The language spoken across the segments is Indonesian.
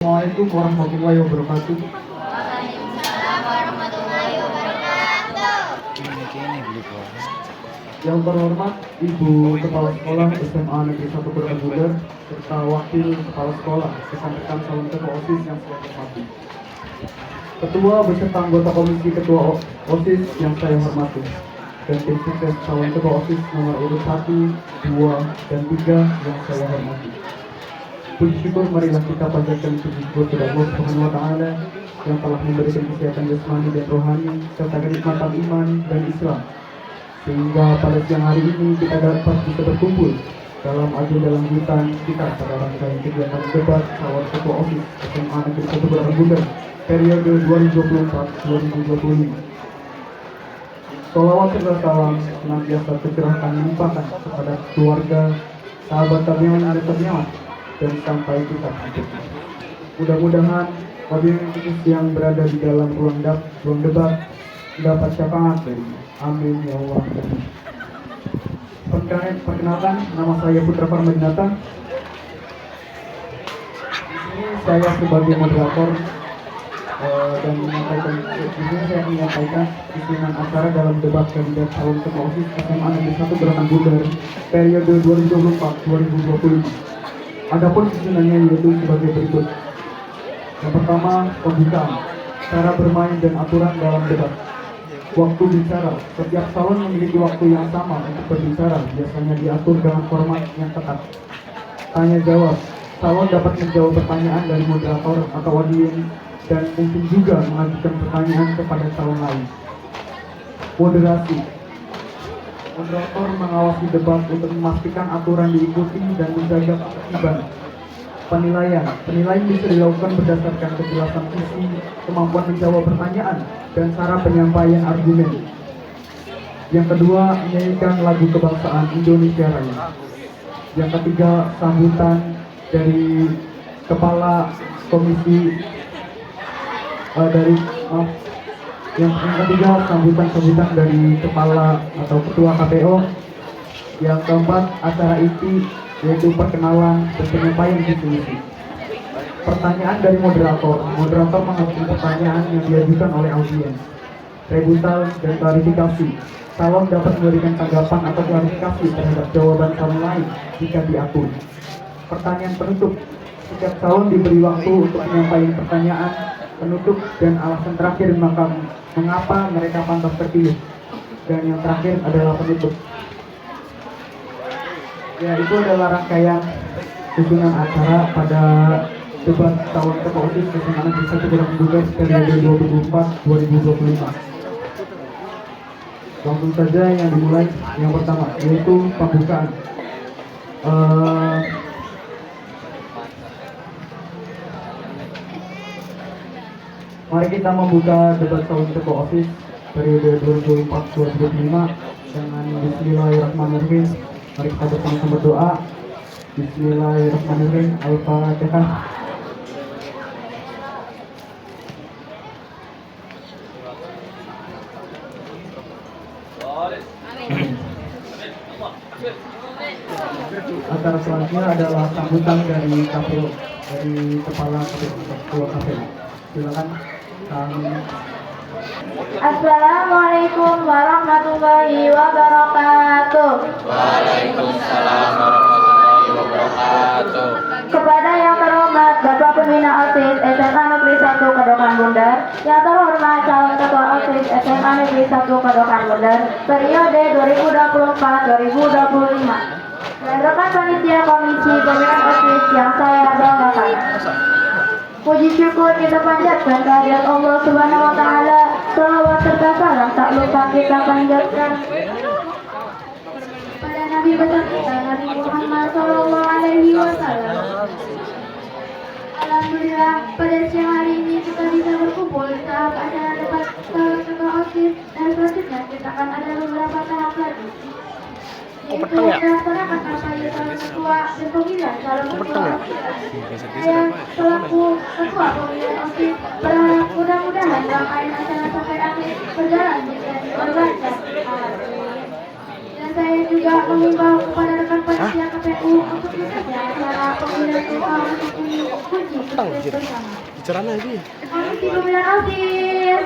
Assalamualaikum warahmatullahi wabarakatuh. Waalaikumsalam warahmatullahi wabarakatuh. Yang terhormat Ibu Kepala Sekolah SMA Negeri 1 Borobudur serta Wakil Kepala Sekolah rekan-rekan calon ketua OSIS yang saya hormati. Ketua beserta anggota Komisi Ketua OSIS yang saya hormati dan tim sukses calon ketua OSIS nomor urut 1, 2, dan 3 yang saya hormati. Puji syukur marilah kita panjatkan puji syukur kepada Allah Subhanahu wa taala yang telah memberikan kesehatan jasmani dan rohani serta kenikmatan iman dan Islam, sehingga pada siang hari ini kita dapat bisa berkumpul dalam agenda lanjutan kita pada rangkaian kegiatan debat calon ketua OSIS SMA Negeri 1 Borobudur periode 2024-2025. Sholawat serta salam senantiasa tercurahkan melimpahkan kepada keluarga, sahabat terniawan dan terniawan dan sampai kita hidup. Mudah-mudahan audiens yang berada di dalam ruang debat dapat syafaat darinya. Amin ya Allah. Perkenalkan, nama saya Putra Parmadinata. Di sini saya sebagai moderator dan saya menyampaikan isian acara dalam debat kandidat calon ketua OSIS SMA Negeri 1 Borobudur periode 2024-2025. Adapun susunannya yaitu sebagai berikut. Yang pertama, pembukaan, cara bermain dan aturan dalam debat. Waktu bicara, setiap calon memiliki waktu yang sama untuk berbicara, biasanya diatur dengan format yang ketat. Tanya jawab, calon dapat menjawab pertanyaan dari moderator atau audiens dan mungkin juga mengajukan pertanyaan kepada calon lain. Moderasi, moderator mengawasi debat untuk memastikan aturan diikuti dan menjaga ketertiban. Penilaian bisa dilakukan berdasarkan kejelasan visi, kemampuan menjawab pertanyaan, dan cara penyampaian argumen. Yang kedua, menyanyikan lagu kebangsaan Indonesia Raya. Yang ketiga, sambutan dari kepala komisi yang ketiga, sambutan dari kepala atau ketua KPO. Yang keempat, acara inti yaitu perkenalan dan penyampaian visi misi. Pertanyaan dari moderator mengajukan pertanyaan yang diajukan oleh audiens. Rebuttal dan klarifikasi. Calon dapat memberikan tanggapan atau klarifikasi terhadap jawaban calon lain jika diatur. Pertanyaan penutup. Setiap calon diberi waktu untuk menyampaikan pertanyaan penutup dan alasan terakhir mengapa mereka pantas terpilih. Dan yang terakhir adalah penutup. Ya, itu adalah rangkaian susunan acara pada debat calon ketua OSIS SMA Negeri 1 Borobudur periode 2024-2025. Langsung saja yang dimulai. Yang pertama yaitu pembukaan. Mari kita membuka debat calon ketua OSIS periode 2024-2025 dengan Bismillahirrahmanirrahim. Mari kita bersama-sama berdoa. Bismillahirrahmanirrahim. Al-Fatihah. Acara selanjutnya adalah sambutan dari KPU, dari kepala ketua KPU. Silakan kami. Assalamualaikum warahmatullahi wabarakatuh. Waalaikumsalam warahmatullahi wabarakatuh. Kepada yang terhormat Bapak Pembina OSIS SMA Negeri 1 Kedokan Bundar, yang terhormat calon ketua OSIS SMA Negeri 1 Kedokan Bundar periode 2024-2025, dan rekan panitia komisi pemilihan OSIS yang saya banggakan. Puji syukur kita panjatkan kehadirat Allah Subhanahu wa taala. Shalawat serta salam tak lupa kita panjatkan pada Nabi besar kita, Nabi Muhammad sallallahu alaihi wasallam. Alhamdulillah, pada siang hari ini kita bisa berkumpul di tahap acara debat calon ketua OSIS, dan selanjutnya kita akan ada beberapa tahap lagi, yaitu melaksanakan kampanye calon ketua dan pemilihan calon ketua OSIS. Saya selaku ketua pemilihan OSIS berharap mudah-mudahan rangkaian acara sampai akhir berjalan dengan berlancar. Dan saya juga mengimbau kepada rekan panitia KPU untuk menjaga acara pemilihan ketua OSIS ini kunci sukses bersama. Bicara lagi. Komisi Pemilihan OSIS.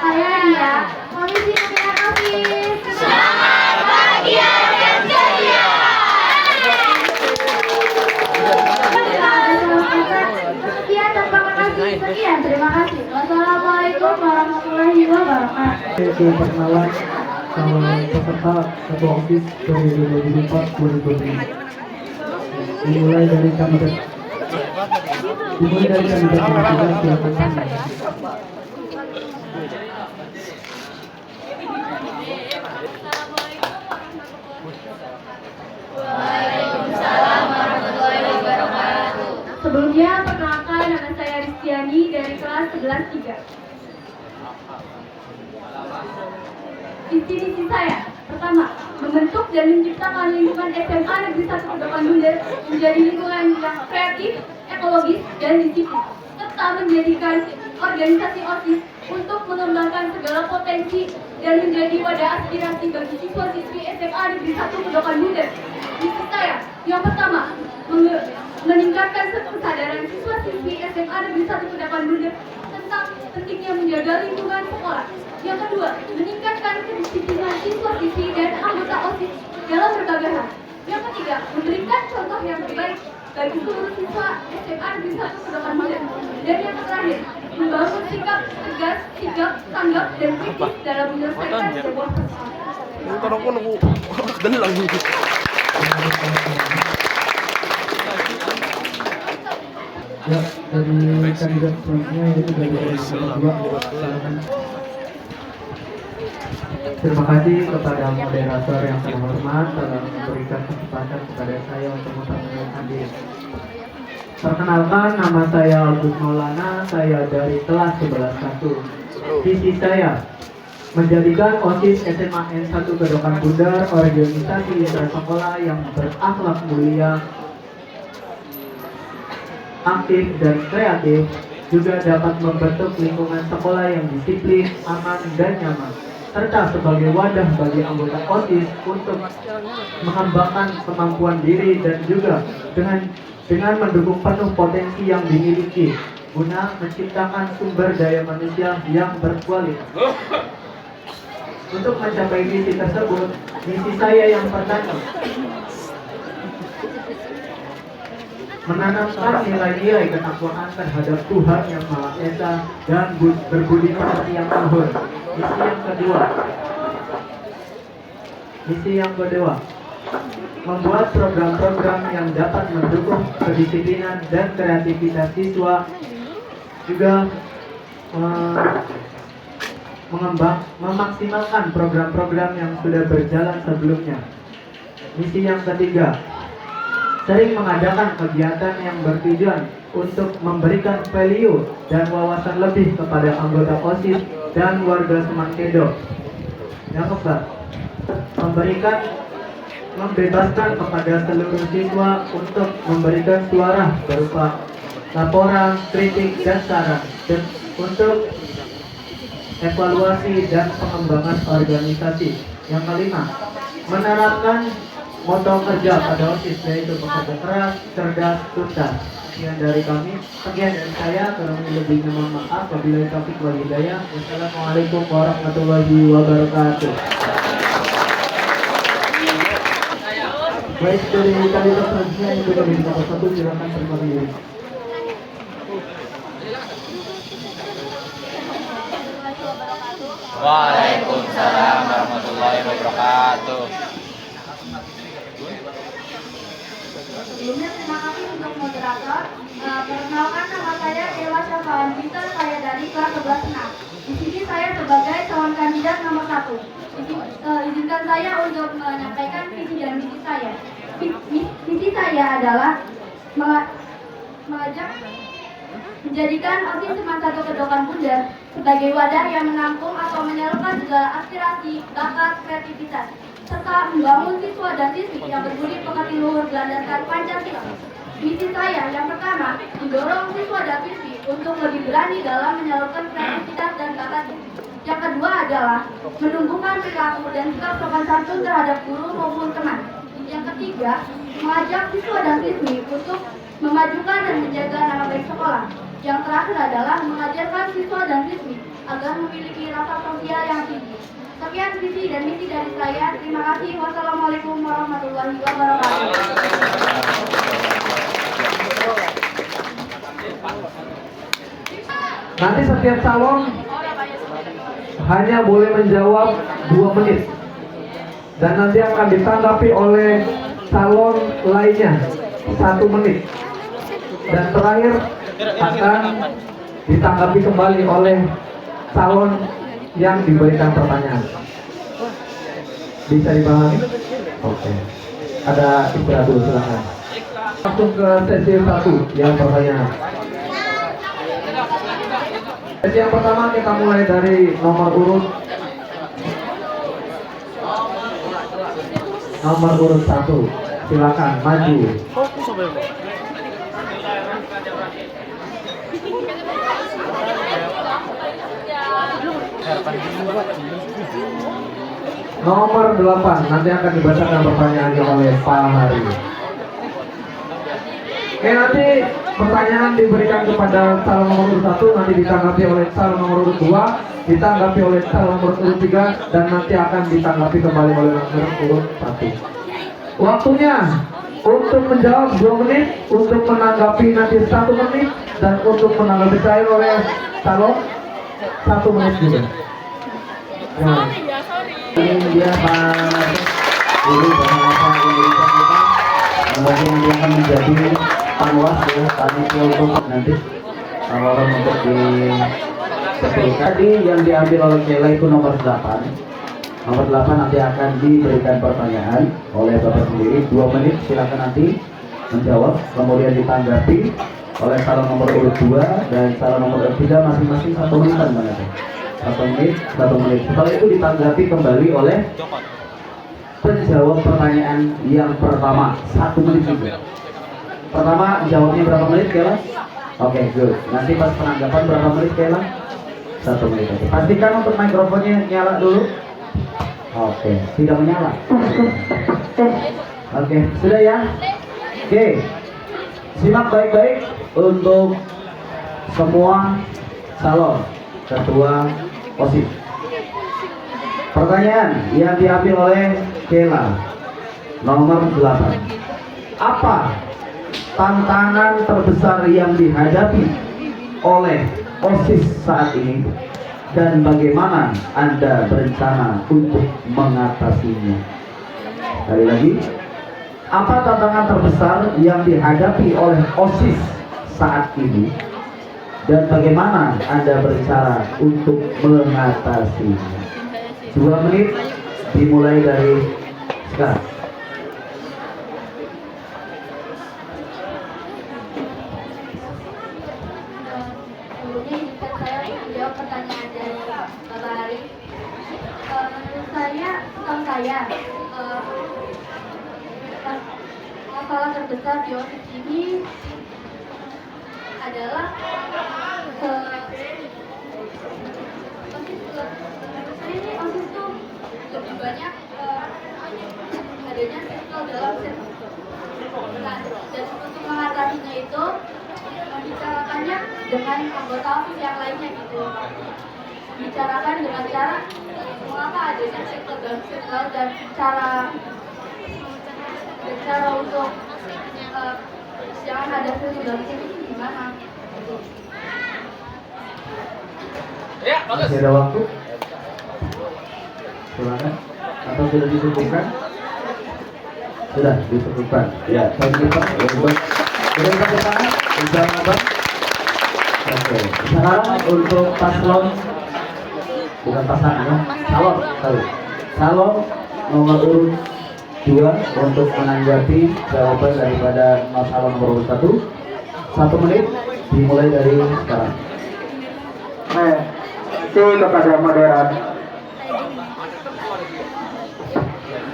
Saya dia, Komisi Pemilihan OSIS. Semangat, bahagia, dan ceria. Sekian dan terima kasih. Sekian, terima kasih. Wassalamualaikum warahmatullahi wabarakatuh. Perkenalan peserta ketua OSIS dari 2004-2005. Dimulai dari kandidat nomor 3, silakan Sandi. Sebelumnya, perkenalkan nama saya Ristiani dari kelas 11-3. Visi-misi saya, pertama, membentuk dan menciptakan lingkungan SMA Negeri 1 Kedokan Bundar menjadi lingkungan yang kreatif, ekologis, dan disiplin, serta menjadikan organisasi OSIS untuk mengembangkan segala potensi dan menjadi wadah aspirasi bagi siswa-siswi SMA Negeri 1 Kedokan Bundar. Misi saya, yang pertama, meningkatkan kesadaran siswa-siswi SMA Negeri 1 Kedokan Bundar tentang pentingnya menjaga lingkungan sekolah. Yang kedua, meningkatkan kedisiplinan siswa-siswi dan anggota OSIS dalam berbagai hal. Yang ketiga, memberikan contoh yang terbaik bagi seluruh siswa SMA Negeri 1 Kedokan Bundar. Dan yang terakhir, membangun sikap tegas, sigap, tanggap, dan kritis dalam menyelesaikan sebuah persoalan. Ntar aku nunggu delang. Ya, dari kandidat selanjutnya yaitu dari nomor 2, silakan. Terima kasih kepada moderator yang terhormat telah memberikan kesempatan kepada saya untuk memperkenalkan diri. Perkenalkan, nama saya Agus Maulana, saya dari kelas 11-1. Visi saya menjadikan OSIS SMA N1 Kedokan Bundar organisasi lintas sekolah yang berakhlak mulia, aktif dan kreatif, juga dapat membentuk lingkungan sekolah yang disiplin, aman, dan nyaman, serta sebagai wadah bagi anggota OSIS untuk mengembangkan kemampuan diri dan juga dengan mendukung penuh potensi yang dimiliki guna menciptakan sumber daya manusia yang berkualitas. Untuk mencapai misi tersebut, misi saya yang pertama, menanamkan nilai-nilai ketakwaan terhadap Tuhan Yang Maha Esa dan berbudi pekerti yang luhur. Misi yang kedua, membuat program-program yang dapat mendukung kedisiplinan dan kreativitas siswa, juga memaksimalkan program-program yang sudah berjalan sebelumnya. Misi yang ketiga, sering mengadakan kegiatan yang bertujuan untuk memberikan value dan wawasan lebih kepada anggota OSIS dan warga Semangkedo. Yang keempat, membebaskan kepada seluruh siswa untuk memberikan suara berupa laporan, kritik, dan saran untuk evaluasi dan pengembangan organisasi. Yang kelima, menerapkan moto kerja pada OSIS, yaitu bekerja keras, cerdas, tuntas. Sekian dari kami, sekian dari saya. Kurang lebihnya mohon maaf. Wabillahi taufiq wal hidayah. Wassalamualaikum warahmatullahi wabarakatuh. Baik, dari kandidat selanjutnya yang sudah di nomor 1, silakan terima diri. Waalaikumsalam warahmatullahi wabarakatuh. Sebelumnya terima kasih untuk moderator. Perkenalkan, nama saya Dewa Syafawan Peter, saya dari kelas 11-6. Di sini saya sebagai calon kandidat nomor 1. Izinkan saya untuk menyampaikan visi dan misi saya. Misi saya adalah mengajak menjadikan OSIS SMA 1 Kedokan Bundar sebagai wadah yang menampung atau menyalurkan segala aspirasi, bakat, kreativitas, serta membangun siswa dan siswi yang berbudi pekerti luhur berlandaskan Pancasila. Misi saya yang pertama, mendorong siswa dan siswi untuk lebih berani dalam menyalurkan kreativitas dan bakatnya. Yang kedua adalah menumbuhkan perilaku dan sikap sopan santun terhadap guru maupun teman. Yang ketiga, mengajak siswa dan siswi untuk memajukan dan menjaga nama baik sekolah. Yang terakhir adalah mengajarkan siswa dan siswi agar memiliki rasa sosial yang tinggi. Sekian visi dan misi dari saya. Terima kasih. Wassalamualaikum warahmatullahi wabarakatuh. Nanti setiap calon hanya boleh menjawab 2 menit dan nanti akan ditanggapi oleh calon lainnya 1 menit dan terakhir akan ditanggapi kembali oleh calon yang diberikan pertanyaan. Bisa dipahami? Oke. Ada istirahat dulu, silakan. Langsung ke sesi 1 yang pertanyaan. Sesi yang pertama kita mulai dari nomor urut 1. Silakan maju. Nomor 8 nanti akan dibacakan pertanyaannya oleh Pak Hari. Oke, nanti pertanyaan diberikan kepada calon nomor urut 1, nanti ditanggapi oleh calon nomor urut 2, ditanggapi oleh calon nomor urut 3, dan nanti akan ditanggapi kembali oleh nomor urut 1. Waktunya untuk menjawab 2 menit, untuk menanggapi nanti 1 menit, dan untuk menanggapi saya oleh calon 1 menit juga. Ini dia Pak Guru Bahasa Indonesia kita. Semoga nanti akan menjadi panwas ya panitia untuk nanti orang untuk di tadi yang diambil oleh Kela itu nomor 8. Nomor 8 nanti akan diberikan pertanyaan oleh Bapak sendiri 2 menit, silakan nanti menjawab, kemudian ditanggapi oleh calon nomor urut 2 dan calon nomor urut 3 masing-masing 1 menitan mana tuh? 1 menit, 1 menit. Setelah itu ditanggapi kembali oleh penjawab pertanyaan yang pertama 1 menit juga. Pertama jawabnya berapa menit Kela? Oke, good. Nanti pas penanggapan berapa menit Kela? 1 menit aja. Pastikan untuk mikrofonnya nyala dulu. Oke, tidak menyala. Oke, sudah ya. Oke, simak baik-baik untuk semua calon ketua OSIS. Pertanyaan yang diambil oleh Kela nomor 8. Apa tantangan terbesar yang dihadapi oleh OSIS saat ini dan bagaimana Anda berencana untuk mengatasinya? Sekali lagi, apa tantangan terbesar yang dihadapi oleh OSIS saat ini dan bagaimana Anda berencana untuk mengatasinya? 2 menit dimulai dari sekarang. Sebelumnya izinkan saya menjawab pertanyaan dari Bapak Hari. Menurut saya, masalah terbesar di OSIS ini adalah OSIS tuh lebih banyak adanya circle dalam circle. Nah, dan untuk mengatasinya itu membicarakannya dengan anggota OSIS yang lainnya gitu. Bicarakan dengan cara mengapa adanya circle dalam circle dan cara untuk jangan ada circle dalam circle itu gimana? Gitu. Ya, bagus. Masih ada waktu? Silakan. Atau sudah disebutkan? Sudah disebutkan. Ya, saya kipas. Sudah pakai tangan? Sudah apa? Oke. Sekarang untuk paslon, bukan pasangan ya, calon nomor urut 2 untuk menanggapi jawaban daripada calon nomor urut 1 menit dimulai dari sekarang. Kepada moderator,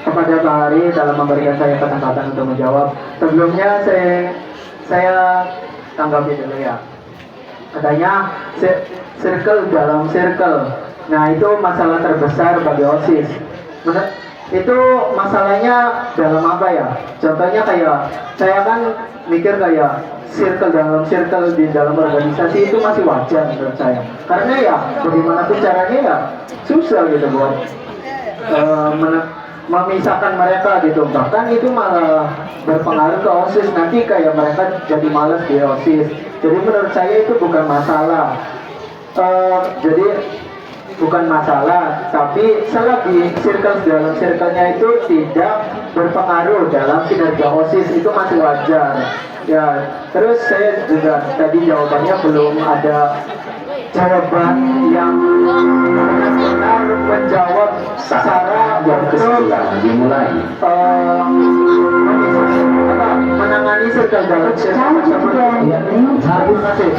kepada Pak Hari dalam memberikan saya kesempatan untuk menjawab. Sebelumnya saya tanggapi dulu ya. Katanya circle dalam circle. Nah, itu masalah terbesar bagi OSIS. Itu masalahnya dalam apa ya? Contohnya kayak saya kan mikir kayak circle di dalam organisasi itu masih wajar menurut saya. Karena ya bagaimanapun caranya ya susah gitu buat memisahkan mereka gitu. Bahkan itu malah berpengaruh ke OSIS, nanti kayak mereka jadi malas di OSIS. Jadi menurut saya itu bukan masalah. Jadi bukan masalah, tapi selagi dalam circle-nya itu tidak berpengaruh dalam kinerja OSIS itu masih wajar. Ya, terus saya juga tadi jawabannya belum ada jawaban yang benar menjawab sasaran untuk dimulai. menangani circle dalam Habis masih.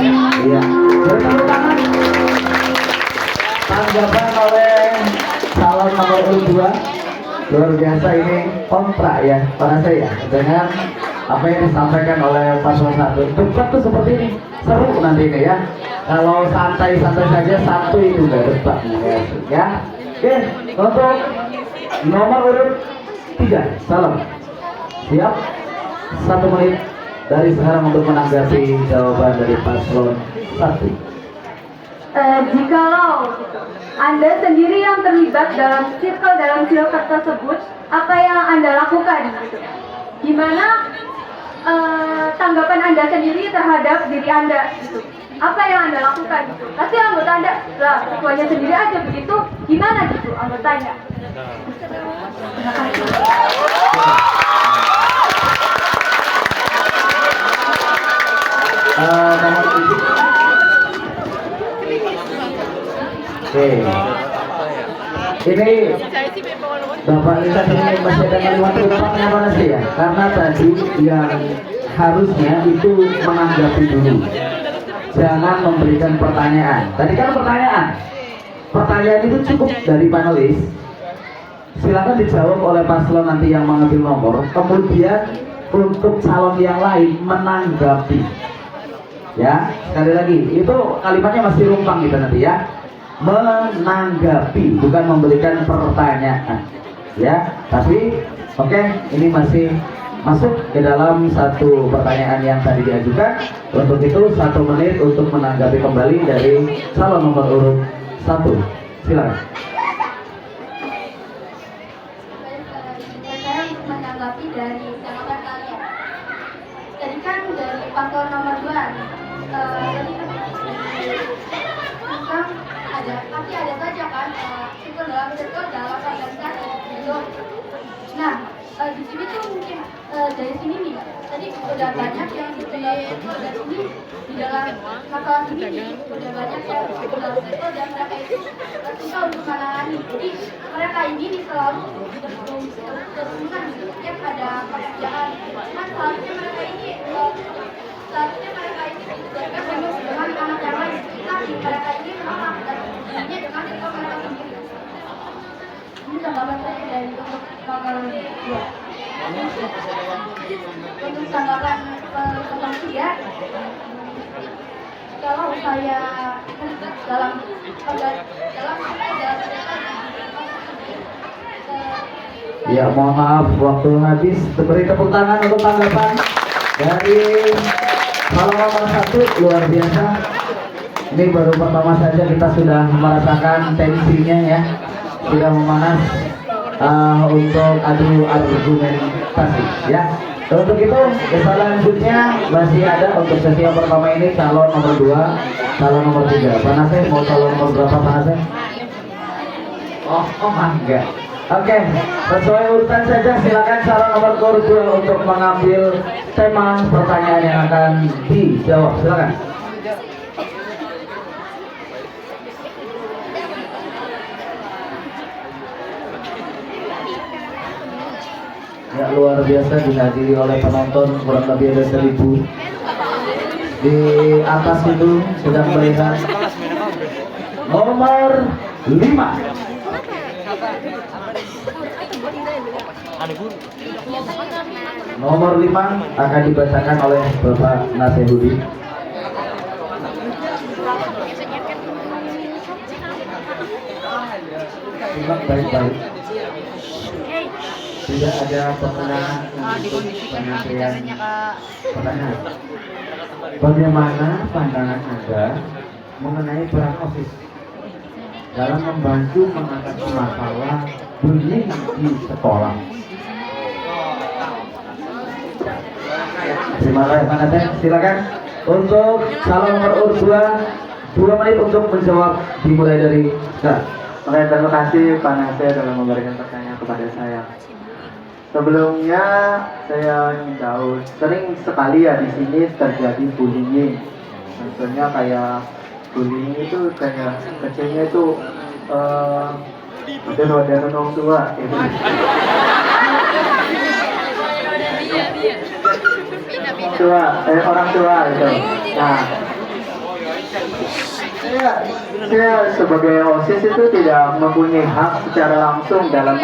Iya. Bertepuk tangan. Tanggapan oleh calon nomor urut 2. Luar biasa, ini kontra ya pada saya dengan apa yang disampaikan oleh paslon 1. Debat tuh seperti ini, seru nanti ini ya. Kalau santai-santai saja satu itu udah debat ya. Oke, untuk nomor urut 3, salam. Siap? 1 menit dari sekarang untuk menanggapi jawaban dari paslon 1. Jikalau Anda sendiri yang terlibat dalam circle tersebut, apa yang Anda lakukan? Gimana tanggapan Anda sendiri terhadap diri Anda? Apa yang Anda lakukan? Pasti anggota Anda, lah ketuanya sendiri aja begitu, gimana gitu anggotanya? Terima kasih. Nomor 7. Oke. Ini Bapak Lisa ini masih ada kalimat utama mana sih ya? Karena tadi yang harusnya itu menanggapi dulu, jangan memberikan pertanyaan. Tadi kan pertanyaan itu cukup dari panelis. Silakan dijawab oleh paslon nanti yang mengambil nomor. Kemudian untuk calon yang lain menanggapi. Ya, sekali lagi itu kalimatnya masih rumpang gitu nanti ya. Menanggapi, bukan memberikan pertanyaan ya, tapi oke, ini masih masuk ke dalam satu pertanyaan yang tadi diajukan. Untuk itu 1 menit untuk menanggapi kembali dari calon nomor urut 1. Silakan. Saya untuk menanggapi dari tanggapan kalian. Tadi kan dari paslon nomor 2, tadi kan tentang pasti ada saja kan circle dalam organisasi gitu. Nah, di sini tuh mungkin dari sini nih, tadi udah banyak yang di sini di dalam masalah ini nih, udah banyak yang dalam circle dan mereka itu susah untuk menangani. Jadi mereka ini nih selalu terus-terusan gitu, setiap ada pekerjaan. Cuman seharusnya mereka ini ditugaskan dengan anak yang lain, tapi mereka ini menolak dan hanya dengan itu mereka sendiri. Ini tanggapan saya dari untuk nomor 2. Untuk tanggapan nomor 3, kalau saya terlibat dalam Ya, mohon maaf waktu habis. Beri tepuk tangan untuk tanggapan dari calon nomor 1. Luar biasa. Ini baru pertama saja kita sudah merasakan tensinya ya, sudah memanas untuk adu argumentasi ya. Untuk itu selanjutnya masih ada untuk sesi yang pertama ini calon nomor 2, calon nomor 3. Panasnya mau calon nomor berapa Panasnya? Oh enggak. Oke, sesuai urutan saja, silakan calon nomor urut 2 untuk mengambil tema pertanyaan yang akan dijawab. Silakan. Ya, luar biasa dihadiri oleh penonton kurang lebih ada 1000. Di atas itu sedang melihat nomor 5. Nomor 5 akan dibacakan oleh Bapak Nasehudi. Simak baik-baik. Tidak ada pertengahan untuk penyampaian pertanyaan. Bagaimana pandangan Anda mengenai peran OSIS dalam membantu mengatasi masalah bullying di sekolah? Terima kasih Pak Naten, silakan untuk calon nomor urut 2 menit untuk menjawab, dimulai dari Oke, terima kasih Pak Nasir dalam memberikan pertanyaan kepada saya. Sebelumnya saya ingin tahu, sering sekali ya di sini terjadi bullying. Contohnya kayak bullying itu kayak kecilnya itu ada orang tua gitu. Orang tua gitu. Nah, saya sebagai OSIS itu tidak mempunyai hak secara langsung dalam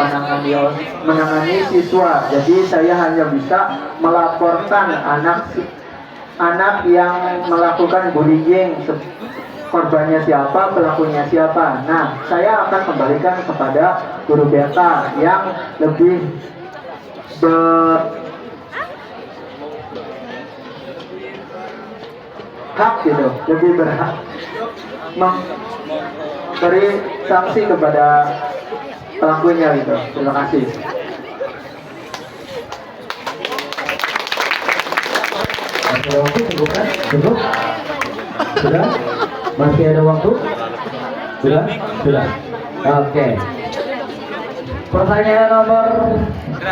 menangani siswa. Jadi saya hanya bisa melaporkan anak yang melakukan bullying, korbannya siapa, pelakunya siapa. Nah, saya akan kembalikan kepada guru BK yang lebih hak gitu, lebih berhak memberi sanksi kepada pelakunya gitu. Terima kasih. Masih ada waktu cukup kan? Cukup? Sudah? Masih ada waktu? Sudah? Sudah. Oke. Pertanyaan nomor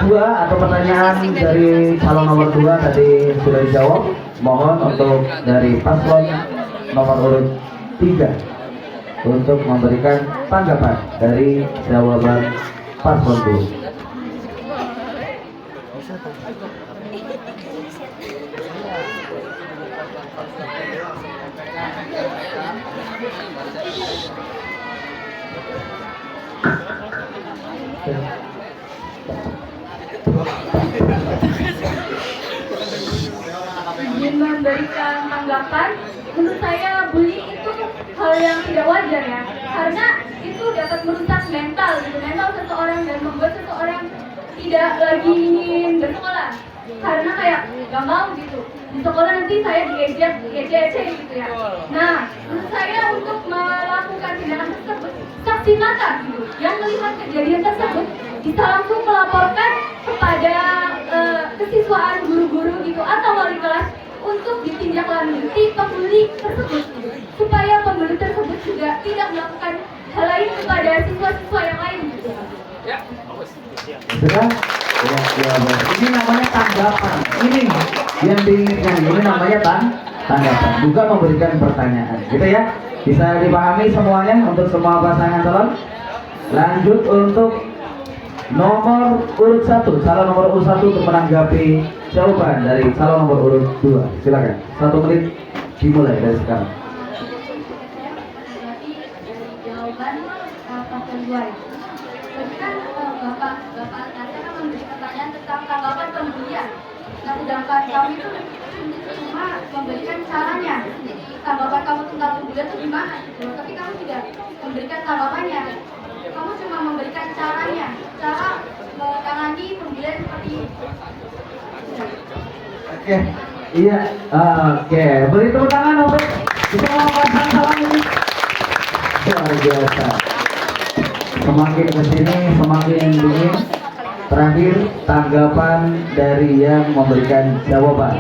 2 atau pertanyaan dari calon nomor 2 tadi sudah dijawab. Mohon untuk dari paslon nomor urut 3 untuk memberikan tanggapan dari jawaban paslon 2. Ingin memberikan tanggapan, menurut saya bullying itu hal yang tidak wajar ya, karena itu dapat merusak mental seseorang dan membuat seseorang tidak lagi ingin bersekolah, karena kayak gak mau gitu di sekolah nanti saya diejek gitu ya. Nah, menurut saya untuk melakukan tindakan tersebut, saksi mata gitu yang melihat kejadian tersebut bisa langsung melaporkan kepada kesiswaan guru-guru gitu atau wali kelas untuk ditindaklanjuti pembuli tersebut gitu, supaya pembuli tersebut juga tidak melakukan hal lain kepada siswa-siswa yang lain gitu. Sudah? Ya, ini namanya tanggapan. Ini yang diinginkan. Ini namanya tanggapan. Juga memberikan pertanyaan. Gitu ya? Bisa dipahami semuanya untuk semua pasangan calon. Lanjut untuk nomor urut 1, calon nomor urut 1 untuk menanggapi jawaban dari calon nomor urut 2. Silakan. 1 menit dimulai dari sekarang. Jadi dari jawaban paslon 2. Jadi kan Bapak Nasir kan memberi pertanyaan tentang tanggapan pembelian. Nah, sedangkan kami itu cuma memberikan caranya. Jadi tanggapan kamu tentang pembelian itu gimana? Gitu. Tapi kamu tidak memberikan tanggapannya. Kamu cuma memberikan caranya, cara menangani pembelian seperti ini. Oke. Iya. Oke. Beri tepuk tangan untuk semua pasangan calon ini. Luar biasa. Semakin kesini semakin dingin. Terakhir tanggapan dari yang memberikan jawaban.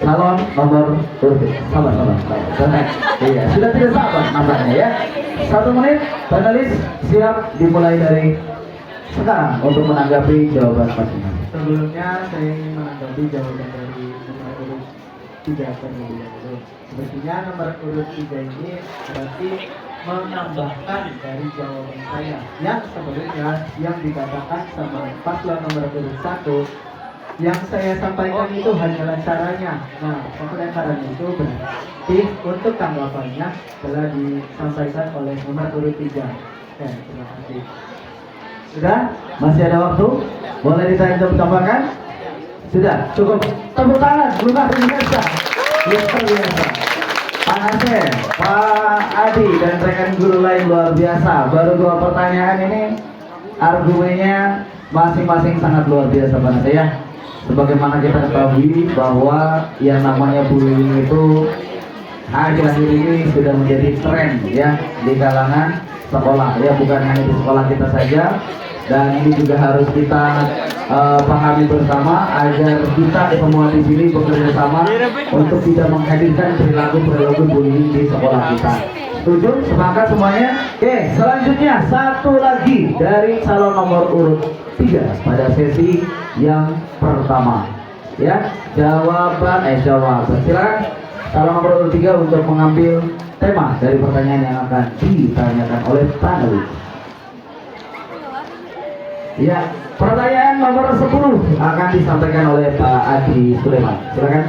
Calon nomor urut sabar. Iya, sudah tidak sabar nampaknya ya. 1 menit, panelis siap dimulai dari sekarang untuk menanggapi jawaban masing-masing. Sebelumnya saya ingin menanggapi jawaban dari nomor urut 3 terlebih dahulu. Sepertinya nomor urut 3 ini berarti menambahkan dari jawaban saya yang sebelumnya yang dikatakan sama paslon nomor urut 1. Yang saya sampaikan itu hanyalah caranya. Nah, kebenaran itu berarti untuk tanggapannya telah disampaikan oleh nomor urut 3. Terima kasih. Sudah? Masih ada waktu? Boleh ditambahkan? Sudah? Cukup? Tepuk tangan luar biasa. Luar biasa. Pak Nasir, Pak Adi dan rekan guru lain luar biasa. Baru 2 pertanyaan ini argumennya masing-masing sangat luar biasa banget ya. Sebagaimana kita ketahui bahwa yang namanya bullying itu akhir-akhir ini sudah menjadi tren ya di kalangan sekolah ya, bukan hanya di sekolah kita saja, dan ini juga harus kita pahami bersama agar kita semua di sini bekerja sama untuk tidak menghadirkan perilaku bullying di sekolah kita. Setuju? Sepakat semuanya? Oke, selanjutnya satu lagi dari calon nomor urut 3 pada sesi yang pertama. Ya, jawaban. Silakan calon nomor urut 3 untuk mengambil tema dari pertanyaan yang akan ditanyakan oleh panelis. Ya, pertanyaan nomor 10 akan disampaikan oleh Pak Adi Sulaiman. Silakan.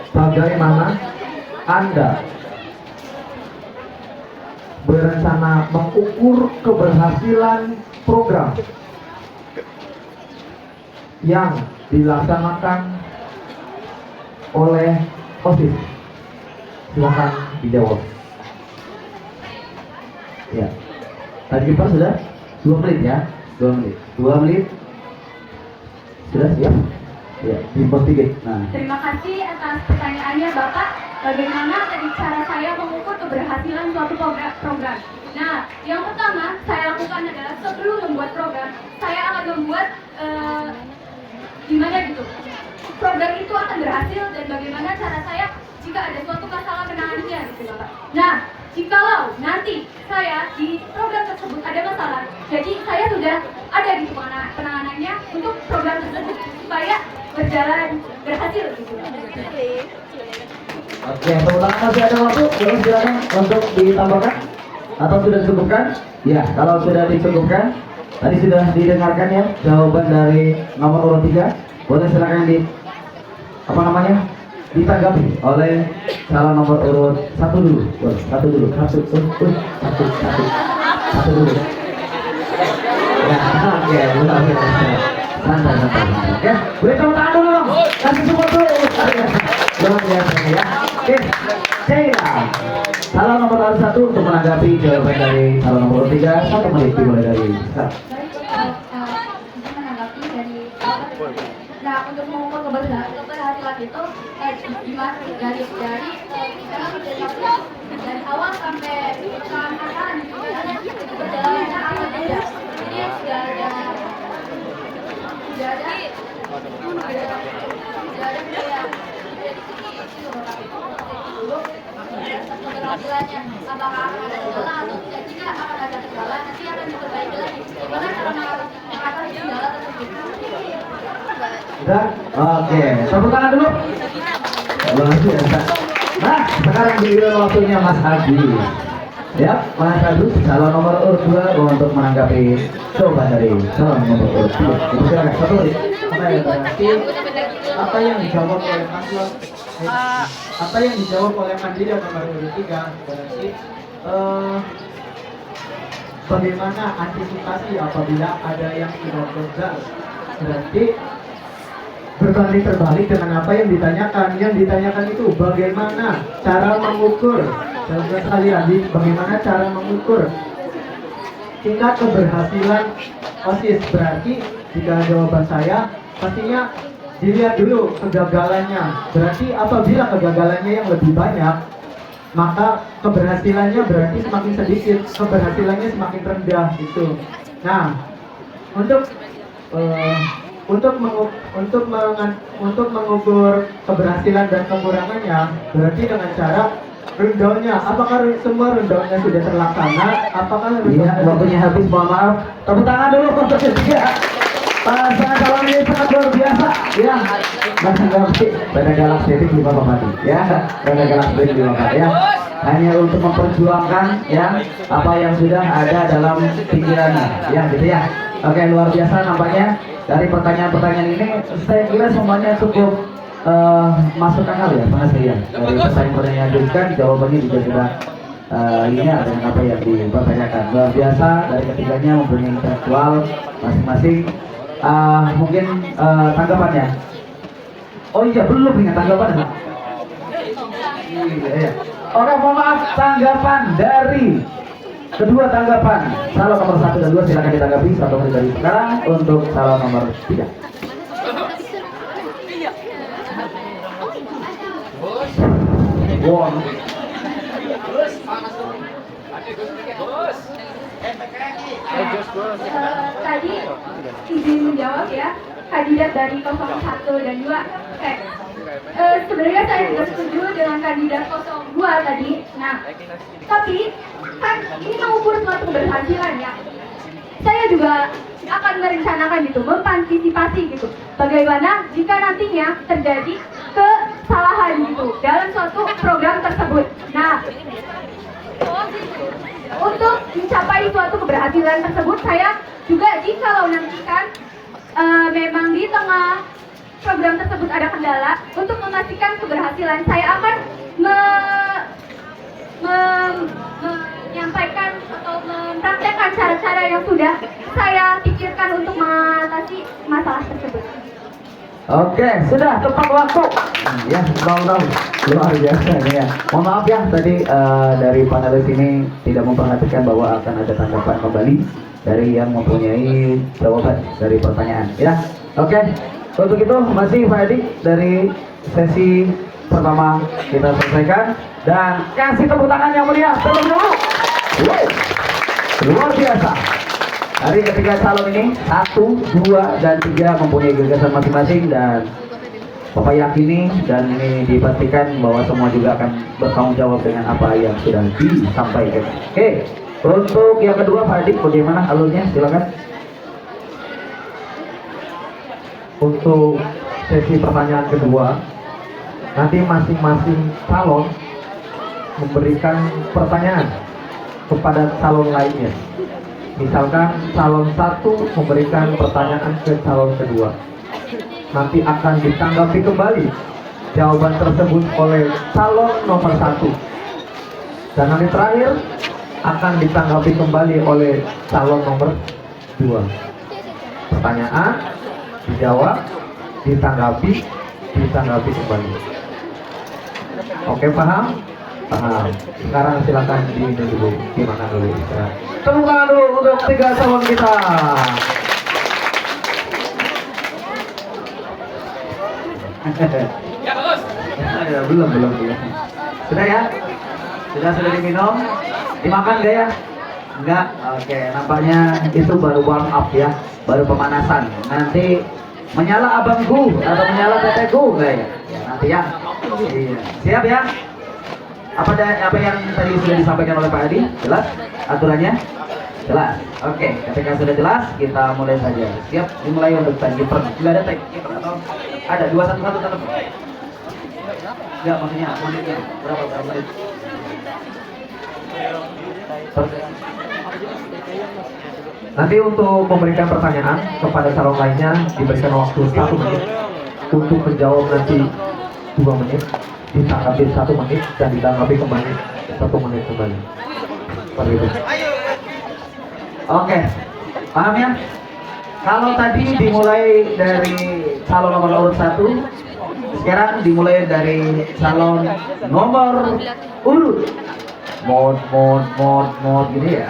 Bagaimana Anda berencana mengukur keberhasilan program yang dilaksanakan oleh OSIS? Silakan dijawab. Ya. Tadi kita sudah 2 menit ya, 2 menit. Sudah siap? Ya, diposting. Nah. Terima kasih atas pertanyaannya Bapak. Bagaimana tadi cara saya mengukur keberhasilan suatu program? Nah, yang pertama saya lakukan adalah sebelum membuat program, saya akan membuat gimana gitu. Program itu akan berhasil dan bagaimana cara saya jika ada suatu masalah penanganannya gitu Bapak. Nah, jikalau nanti saya di program tersebut ada masalah, jadi saya sudah ada di penanganannya untuk program tersebut supaya berjalan berhasil gitu. Oke, teman-teman masih ada waktu, ini silakan untuk ditambahkan atau sudah dicukupkan? Ya, kalau sudah dicukupkan, tadi sudah didengarkan ya jawaban dari nomor urut 3. Boleh silakan ditanggapi oleh calon nomor urut 1 dulu. Boleh, 1 dulu. Satu dulu. Ya, oke, santai. Oke, boleh tepuk tangan dulu dong. Kasih support dulu. Luar biasa ya. Oke, Sheila. Calon nomor urut 1 untuk menanggapi jawaban dari calon nomor urut 3. 1 menit dimulai dari sekarang. Untuk menanggapi dari nah, untuk mengukur keberhasilan itu dari awal sampai keangkatan itu berjalannya apa tidak. Jadi sudah ada kayak keberhasilannya apakah akan ada kendala atau tidak. Jika akan ada kendala nanti akan diperbaiki lagi. Gimana cara mengatasi kendala tersebut? Sudah? Oke, tepuk tangan dulu. Luar biasa. Nah, sekarang giliran waktunya Mas Adi. Ya, Mas Adi, calon nomor urut 2 untuk menanggapi coba dari calon nomor urut 2. Silakan, 1 menit. Apa yang dijawab oleh paslon apa yang dijawab oleh kandidat nomor urut 3 berarti bagaimana antisipasi apabila ada yang tidak gagal. Berarti berbanding terbalik dengan apa yang ditanyakan. Yang ditanyakan itu bagaimana cara mengukur, sekali lagi bagaimana cara mengukur tingkat keberhasilan OSIS. Berarti jika jawaban saya pastinya dilihat dulu kegagalannya. Berarti apabila kegagalannya yang lebih banyak, maka keberhasilannya berarti semakin sedikit, keberhasilannya semakin rendah gitu. Nah, untuk mengukur keberhasilan dan kekurangannya berarti dengan cara rundownnya. Apakah semua rundownnya sudah terlaksana? Apakah Iya, waktunya habis, mohon maaf. Tepuk tangan dulu untuk ketiga. Pasangan calon ini sangat luar biasa. Ya, menanggapi pada Galaxy di Bapak Pati. Ya, pada Galaxy di Bapak Pati. Ya, hanya untuk memperjuangkan ya apa yang sudah ada dalam pikirannya. Ya, gitu ya. Oke, luar biasa nampaknya. Dari pertanyaan-pertanyaan ini saya kira semuanya cukup masuk akal ya Mas ya. Dari pertanyaan-pertanyaan yang diajukan jawabannya juga sudah linear dengan apa yang dipertanyakan. Luar biasa, dari ketiganya mempunyai intelektual masing-masing. Mungkin tanggapannya. Oh iya, belum ingat tanggapan. Iya. Oke, mohon maaf, tanggapan dari kedua tanggapan calon nomor 1 dan 2 silakan ditanggapi 1 menit dari sekarang untuk calon nomor 3. Wow. Tadi izin menjawab ya, kandidat dari 01 dan 2. Sebenarnya saya juga setuju dengan kandidat 02 tadi. Nah, tapi kan ini mengukur suatu keberhasilan ya. Saya juga akan merencanakan gitu, mengantisipasi gitu. Bagaimana jika nantinya terjadi kesalahan gitu dalam suatu program tersebut. Nah, untuk mencapai suatu keberhasilan tersebut, saya juga jikalau nantikan memang di tengah program tersebut ada kendala, untuk memastikan keberhasilan saya akan menyampaikan atau mempraktekkan cara-cara yang sudah saya pikirkan untuk mengatasi masalah tersebut. Oke, sudah tepat waktu. Ya, tahu luar biasa ini ya. Mohon maaf ya tadi dari panelis ini tidak memperhatikan bahwa akan ada tanggapan kembali dari yang mempunyai jawaban dari pertanyaan. Ya, oke. Untuk itu masih Pak Edi dari sesi pertama kita selesaikan dan kasih tepuk tangan yang meriah terlebih dahulu. Luar biasa. Hari ketiga calon ini 1, 2, dan 3 mempunyai gagasan masing-masing dan Bapak yakini dan ini dipastikan bahwa semua juga akan bertanggung jawab dengan apa yang sudah disampaikan. Oke, untuk yang kedua Pak Edi bagaimana alurnya? Silakan. Untuk sesi pertanyaan kedua, nanti masing-masing calon memberikan pertanyaan kepada calon lainnya. Misalkan calon 1 memberikan pertanyaan ke calon kedua, nanti akan ditanggapi kembali jawaban tersebut oleh calon nomor 1, dan nanti terakhir akan ditanggapi kembali oleh calon nomor 2. Pertanyaan dijawab, ditanggapi kembali. Oke, paham? Paham. Sekarang silakan dimakan dulu. Tepuk tangan dulu untuk 3 calon kita. Ya, bagus. Belum. Sudah ya? Sudah diminum? Dimakan gak ya? Enggak? Oke, nampaknya itu baru warm up ya, baru pemanasan. Nanti menyala abangku atau menyala teteku enggak ya? Ya nanti ya. Iya. Siap ya? Apa yang tadi sudah disampaikan oleh Pak Adi? Jelas aturannya? Jelas. Oke, ketika sudah jelas kita mulai saja. Siap dimulai untuk time keeper. Sudah ada time keeper atau ada 2-1-1 tetap? Enggak, maksudnya menitnya berapa menit? Nanti untuk memberikan pertanyaan kepada calon lainnya diberikan waktu 1 menit untuk menjawab nanti 2 menit, ditanggapi 1 menit dan ditanggapi kembali 1 menit kembali. Seperti itu. Oke, paham ya? Kalau tadi dimulai dari calon nomor urut 1, sekarang dimulai dari calon nomor urut mod gini ya.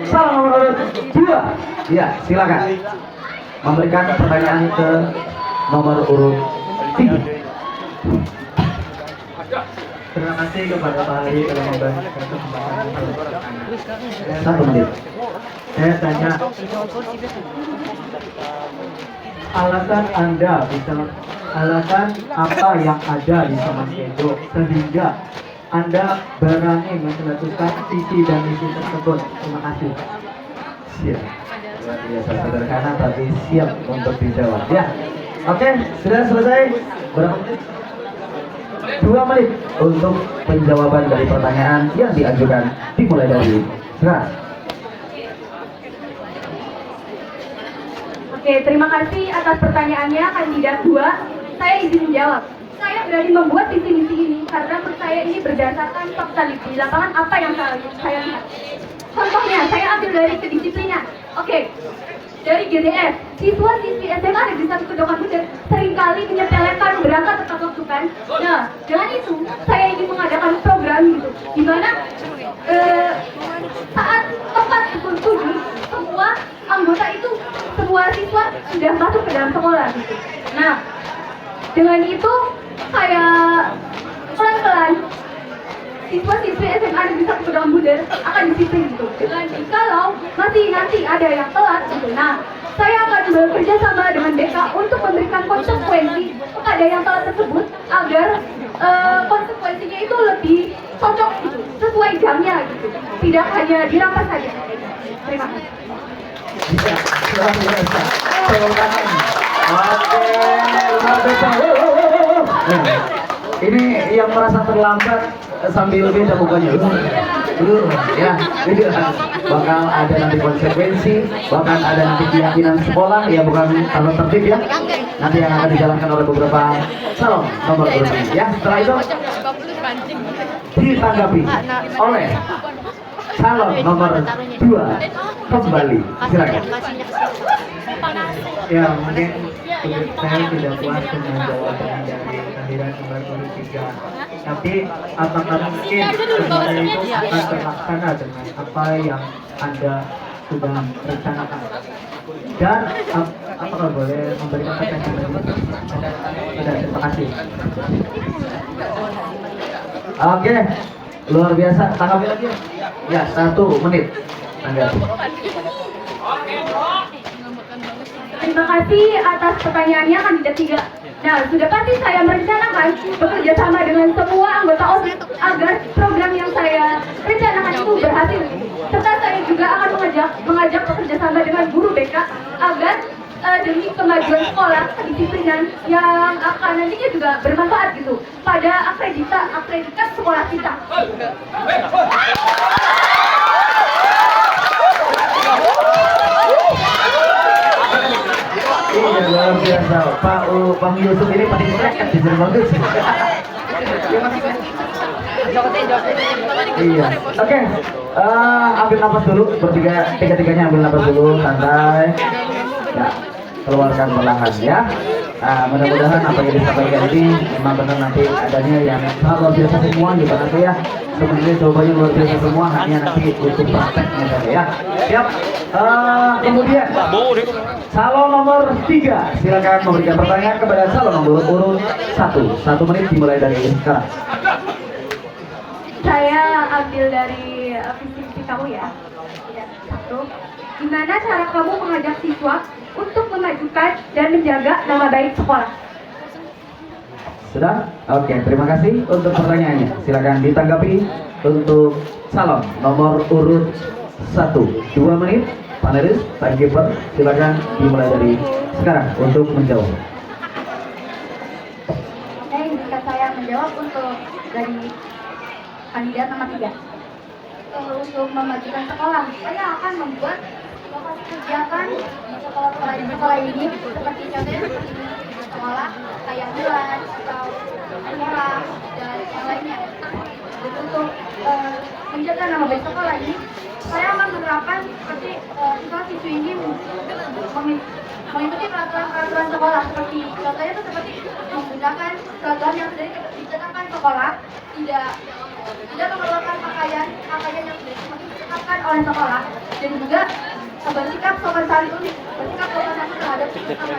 Calon nomor urut 2, ya silakan memberikan pertanyaan ke nomor urut 3. Terima kasih kepada Pak Ali telah memberikan kesempatan untuk bertanya. 1 menit. Saya tanya, alasan apa yang ada di Samasedo sehingga Anda berani mencetuskan visi dan misi tersebut? Terima kasih. Siap. Luar biasa sederhana tapi siap untuk dijawab. Ya. Oke, sudah selesai. Berapa menit? 2 menit untuk penjawaban dari pertanyaan yang diajukan. Dimulai dari sekarang. Oke, terima kasih atas pertanyaannya kandidat 2. Saya izin menjawab. Saya berani membuat visi misi ini karena menurut saya ini berdasarkan fakta di lapangan apa yang saya lihat. Contohnya, saya ambil dari kedisiplinan. Oke, dari GDF, siswa-siswi SMA Negeri 1 Kedongan Bundar seringkali menyepelekan berangkat tepat waktu kan. Nah, dengan itu saya ingin mengadakan program gitu, di mana saat tepat pukul 7 semua anggota itu, semua siswa sudah masuk ke dalam sekolah gitu. Nah, dengan itu saya pelan-pelan siswa-siswi SMA Negeri 1 Kedongan Bundar akan disiplin gitu. Dengan jikalau masih nanti ada yang telat gitu. Nah, saya akan bekerja sama dengan BK untuk memberikan konsekuensi kepada yang telat tersebut agar konsekuensinya itu lebih cocok gitu, sesuai jamnya gitu. Tidak hanya dirampas saja. Terima kasih. Bisa, luar biasa. Tepuk tangan. Oke, luar biasa. Nah, ini yang merasa terlambat sambil beda mukanya. Ya, ini bakal ada nanti konsekuensi, bahkan ada nanti keyakinan sekolah, ya bukan kalau tertib ya. Nanti yang akan dijalankan oleh beberapa calon nomor urut ini. Ya, setelah itu ditanggapi oleh calon nomor 2 kembali. Silakan. Ya, mungkin saya tidak puas dengan jawaban dari kandidat nomor urut 3. Tapi apakah mungkin sebenarnya itu akan terlaksana dengan apa yang Anda sudah rencanakan? Dan apakah boleh memberikan pertanyaan berikut? Sudah, terima kasih. Oke, luar biasa. Tanggapi lagi. Ya, 1 menit. Tanggapi. Terima kasih atas pertanyaannya kandidat 3. Nah, sudah pasti saya merencanakan bekerja sama dengan semua anggota OSIS agar program yang saya rencanakan itu berhasil. Serta saya juga akan mengajak bekerja sama dengan guru BK agar demi kemajuan sekolah kedisiplinan yang akan nantinya juga bermanfaat gitu pada akreditas sekolah kita. Iya, luar biasa. Pak Yusuf ini paling mereka di bagus. Iya. Oke. Ambil napas dulu. Tiga-tiganya ambil napas dulu, santai. Ya, keluarkan perlahan ya. Mudah-mudahan apa yang disampaikan ini memang benar nanti adanya yang luar biasa semua gitu nanti ya. Sebenarnya jawabannya luar biasa semua, hanya nanti untuk prakteknya saja ya. Siap. Kemudian calon nomor 3, silakan memberikan pertanyaan kepada calon nomor urut 1. 1 menit dimulai dari sekarang. Saya ambil dari visi kamu ya. Satu, gimana cara kamu mengajak siswa untuk memajukan dan menjaga nama baik sekolah? Sudah? Oke, terima kasih untuk pertanyaannya. Silakan ditanggapi untuk calon nomor urut 1. 2 menit. Panelis, timekeeper, silakan dimulai dari sekarang untuk menjawab. Jika saya menjawab untuk dari kandidat nomor 3, untuk memajukan sekolah, saya akan membuat lokasi kegiatan di sekolah ini seperti contohnya seperti sekolah kayak bulan atau sekolah dan yang lainnya. Dan untuk menjaga nama baik sekolah ini, saya akan menerapkan seperti siswa-siswi ini mengikuti peraturan sekolah, seperti contohnya itu seperti menggunakan peraturan yang sudah ditetapkan sekolah, tidak mengeluarkan pakaian yang sudah ditetapkan oleh sekolah, dan juga bersikap sopan santun terhadap sesama.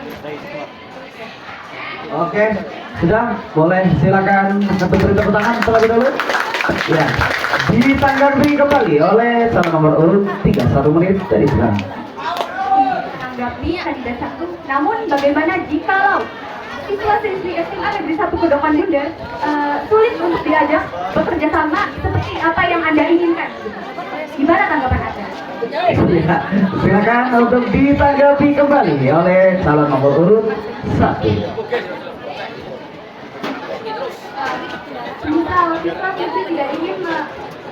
Oke, sudah boleh silakan beri tepuk tangan terlebih dahulu. Ya, ditanggapi kembali oleh calon nomor urut 3. 1 menit dari sekarang. Menanggapi kandidat 1, namun bagaimana jikalau siswa-siswi SMA Negeri 1 Kedongan Bundar sulit untuk diajak bekerja sama seperti apa yang Anda inginkan? Gimana tanggapan Anda? Ya, silakan untuk ditanggapi kembali oleh calon nomor urut 1. Misal siswa-siswi tidak ingin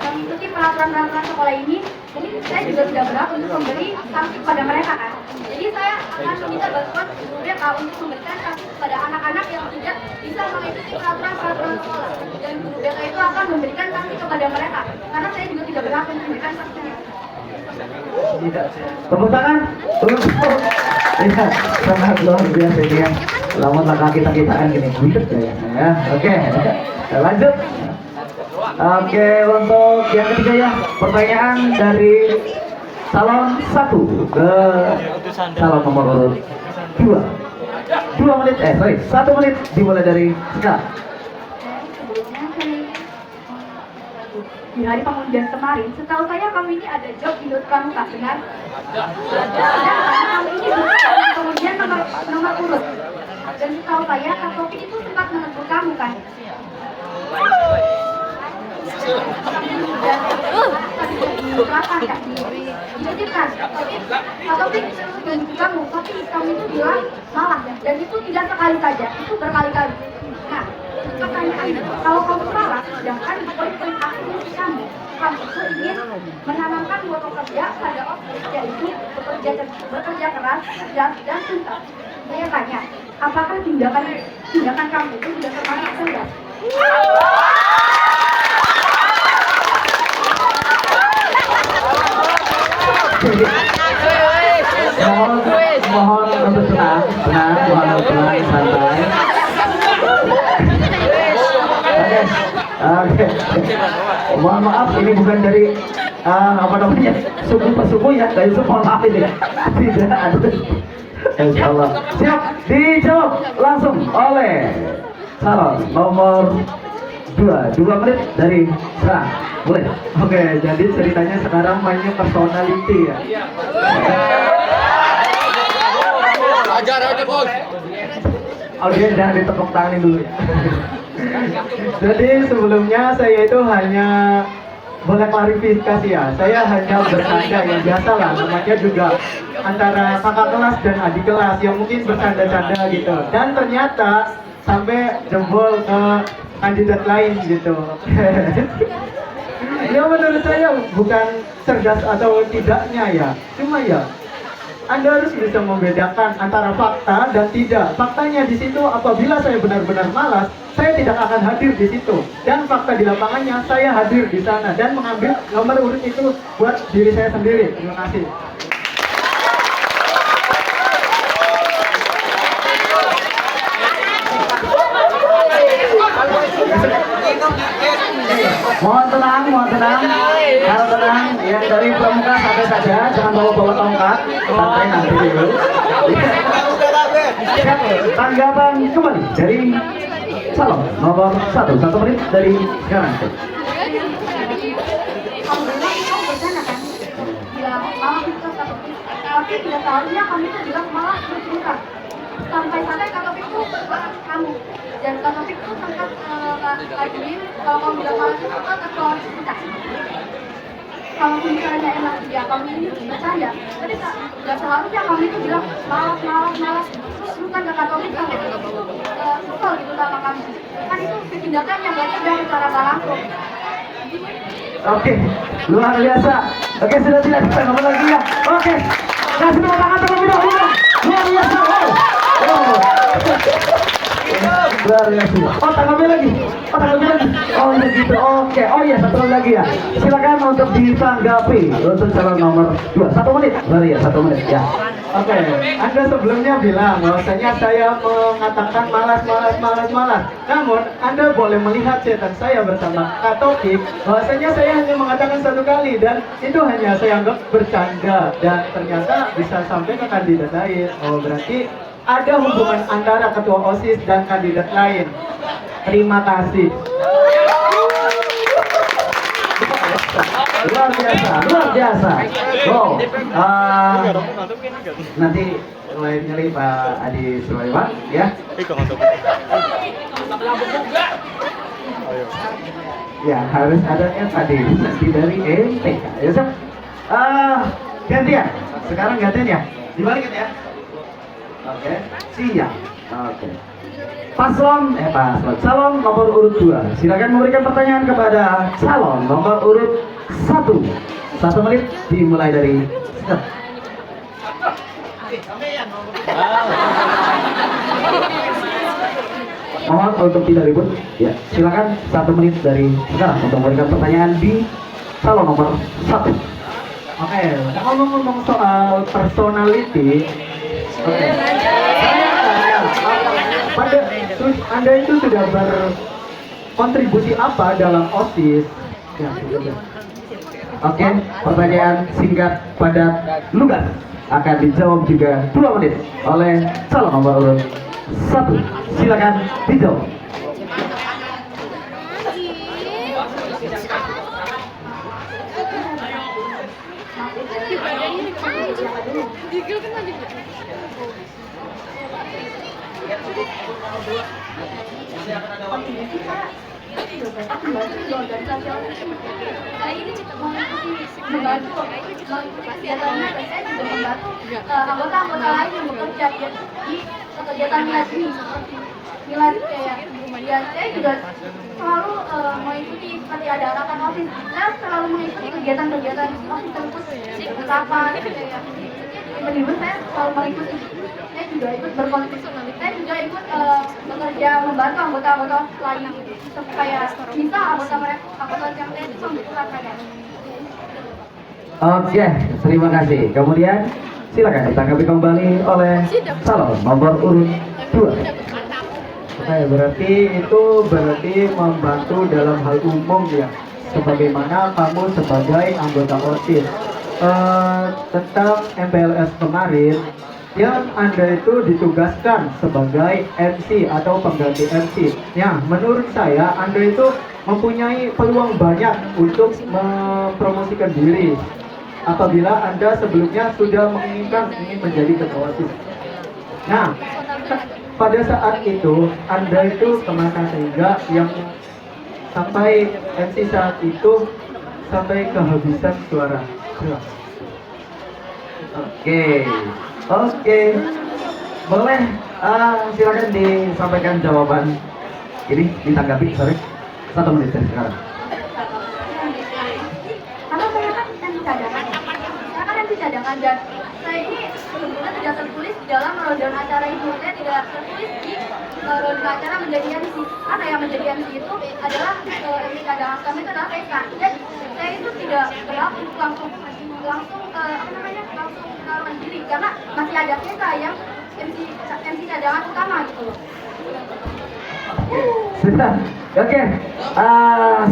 mengikuti peraturan sekolah ini, jadi saya juga tidak berhak untuk memberi sanksi kepada mereka kan. Jadi saya akan meminta bantuan mereka untuk memberikan sanksi kepada anak-anak yang tidak bisa mengikuti peraturan sekolah, dan guru BK itu akan memberikan sanksi kepada mereka karena saya juga tidak berhak untuk memberikan sanksinya. Tepuk tangan untuk ya, sangat luar biasa ini ya. Lawan langkah kita-kitaan gini, budet ya. Oke, lanjut. Oke, untuk yang ketiga ya, pertanyaan dari salon 1 ke salon nomor urut 2. 2 menit, 1 menit dimulai dari sekarang. Sebelumnya di hari pengundian kemarin, setahu saya kamu ini ada job di Nur Pramuka, benar? Ada, karena kamu ini di pengundian nomor urut. Dan setahu saya, Kak Topi itu sempat menegur kamu kan? Berapa Kak? Dititipkan. Kak Topi menegur kamu, tapi kamu itu bilang malah, dan itu tidak sekali saja, itu berkali-kali. Nah, pertanyaannya, kalau kamu salah, sedangkan poin-poin aktif kamu itu ingin menanamkan moto kerja pada office, yaitu bekerja keras, cerdas, dan tuntas. Saya tanya, apakah tindakan kamu itu sudah termasuk cerdas? Mohon untuk tenang, mohon untuk tenang, santai. Oke. Mohon maaf, ini bukan dari apa namanya suku per suku ya, dari suku, mohon maaf ini. Tidak ada. Insya Allah. Siap, dijawab langsung oleh salon nomor 2 menit dari sekarang. Boleh. Oke, jadi ceritanya sekarang mainnya personality ya. Ajar aja bos. Audiens jangan ditepuk tanganin dulu ya. Jadi sebelumnya saya itu hanya boleh klarifikasi ya, saya hanya bercanda ya, biasalah namanya juga antara kakak kelas dan adik kelas yang mungkin bercanda-canda gitu. Dan ternyata sampai jempol ke kandidat lain gitu. Ya menurut saya bukan cerdas atau tidaknya ya, cuma ya Anda harus bisa membedakan antara fakta dan tidak. Faktanya di situ apabila saya benar-benar malas, saya tidak akan hadir di situ. Dan fakta di lapangannya saya hadir di sana dan mengambil nomor urut itu buat diri saya sendiri. Terima kasih. Mohon tenang, kalau tenang, yang dari pramuka santai saja, jangan bawa-bawa tongkat, santai nanti dulu. Siap, tanggapan kembali dari salon nomor 1 menit dari sekarang. Kamu bilang kamu bercanda kan? Bilang malah itu tapi tidak tahunya kami itu bilang malah bercerita. Sampai-sampai Kak Topik itu berbalas kamu. Dan Kak Topik itu sempat lagi kalau kamu bilang malah itu sempat keluar cerita. Kalau misalnya emang dia kamu ini bercanda, tapi nggak seharusnya kamu itu bilang malas. Terus bukan Kak Topik kamu kesel gitu sama kamu. Kan itu tindakan yang nggak cerdas secara nggak langsung. Oke, luar biasa. Oke, sudah tidak kita ngomong lagi ya. Oke, kasih tepuk tangan terlebih dahulu. Luar biasa. Luar biasa. Oh, tanggapi lagi. Oh, begitu. Oke. Oh iya, satu lagi ya. Silakan untuk ditanggapi untuk calon nomor 2. 1 menit. Baru ya, 1 menit ya. Oke, Anda sebelumnya bilang bahwasanya saya mengatakan malas. Namun, Anda boleh melihat chatan saya bersama Kak Topik bahwasanya saya hanya mengatakan 1 kali dan itu hanya saya anggap bercanda dan ternyata bisa sampai ke kandidat lain. Oh, berarti ada hubungan antara ketua OSIS dan kandidat lain. Terima kasih. Luar biasa. Wow. Nanti mulai nyari Pak Adi Sulaiman ya. Ya, harus adanya tadi nanti dari MTK. Ya, Sob. Gantian. Sekarang gantian ya. Dibalikin ya. Oke. Siap. Oke. Paslon salon nomor urut 2. Silakan memberikan pertanyaan kepada salon nomor urut 1. 1 menit dimulai dari sekarang. Mohon untuk tidak ribut. Ya, silakan 1 menit dari sekarang untuk memberikan pertanyaan di salon nomor 1. Oke, ngomong-ngomong soal personality, oke. Pada Anda itu sudah berkontribusi apa dalam OSIS? Ya, oke, pertanyaan singkat padat lugas akan dijawab juga 2 menit oleh calon nomor urut 1. Silakan dijawab. Anggota-anggota lain yang bekerja di kegiatan milad ini seperti milad kayak ya saya juga selalu mengikuti seperti ada arahan OSIS. Saya selalu mengikuti kegiatan-kegiatan OSIS terus kapan kayak menurut saya selalu mengikuti. Saya juga ikut berkontribusi. Saya juga ikut bekerja membantu anggota-anggota lain supaya bisa anggota yang lain itu membutuhkan mereka. Oke, terima kasih. Kemudian silakan ditanggapi kembali oleh calon nomor urut 2. Oke, berarti membantu dalam hal umum ya, sebagaimana kamu sebagai anggota OSIS. Tentang MPLS kemarin, yang Anda itu ditugaskan sebagai MC atau pengganti MC. Ya, menurut saya Anda itu mempunyai peluang banyak untuk mempromosikan diri apabila Anda sebelumnya sudah ingin menjadi ketua OSIS. Nah, pada saat itu Anda itu kemana sehingga yang sampai MC saat itu sampai kehabisan suara. Oke, boleh silakan disampaikan jawaban ini, ditanggapi, sorry, 1 menit dari sekarang. Karena saya kan MC cadangan dan saya ini sebetulnya tidak tertulis di dalam rundown acara itu. Saya tidak tertulis di rundown acara menjadi MC. Karena yang menjadi MC itu adalah MC cadangan kami itu adalah PK. Dan saya itu tidak berhak untuk langsung menaruh diri karena masih ada PK yang MC cadangan utama gitu loh. Sudah, oke.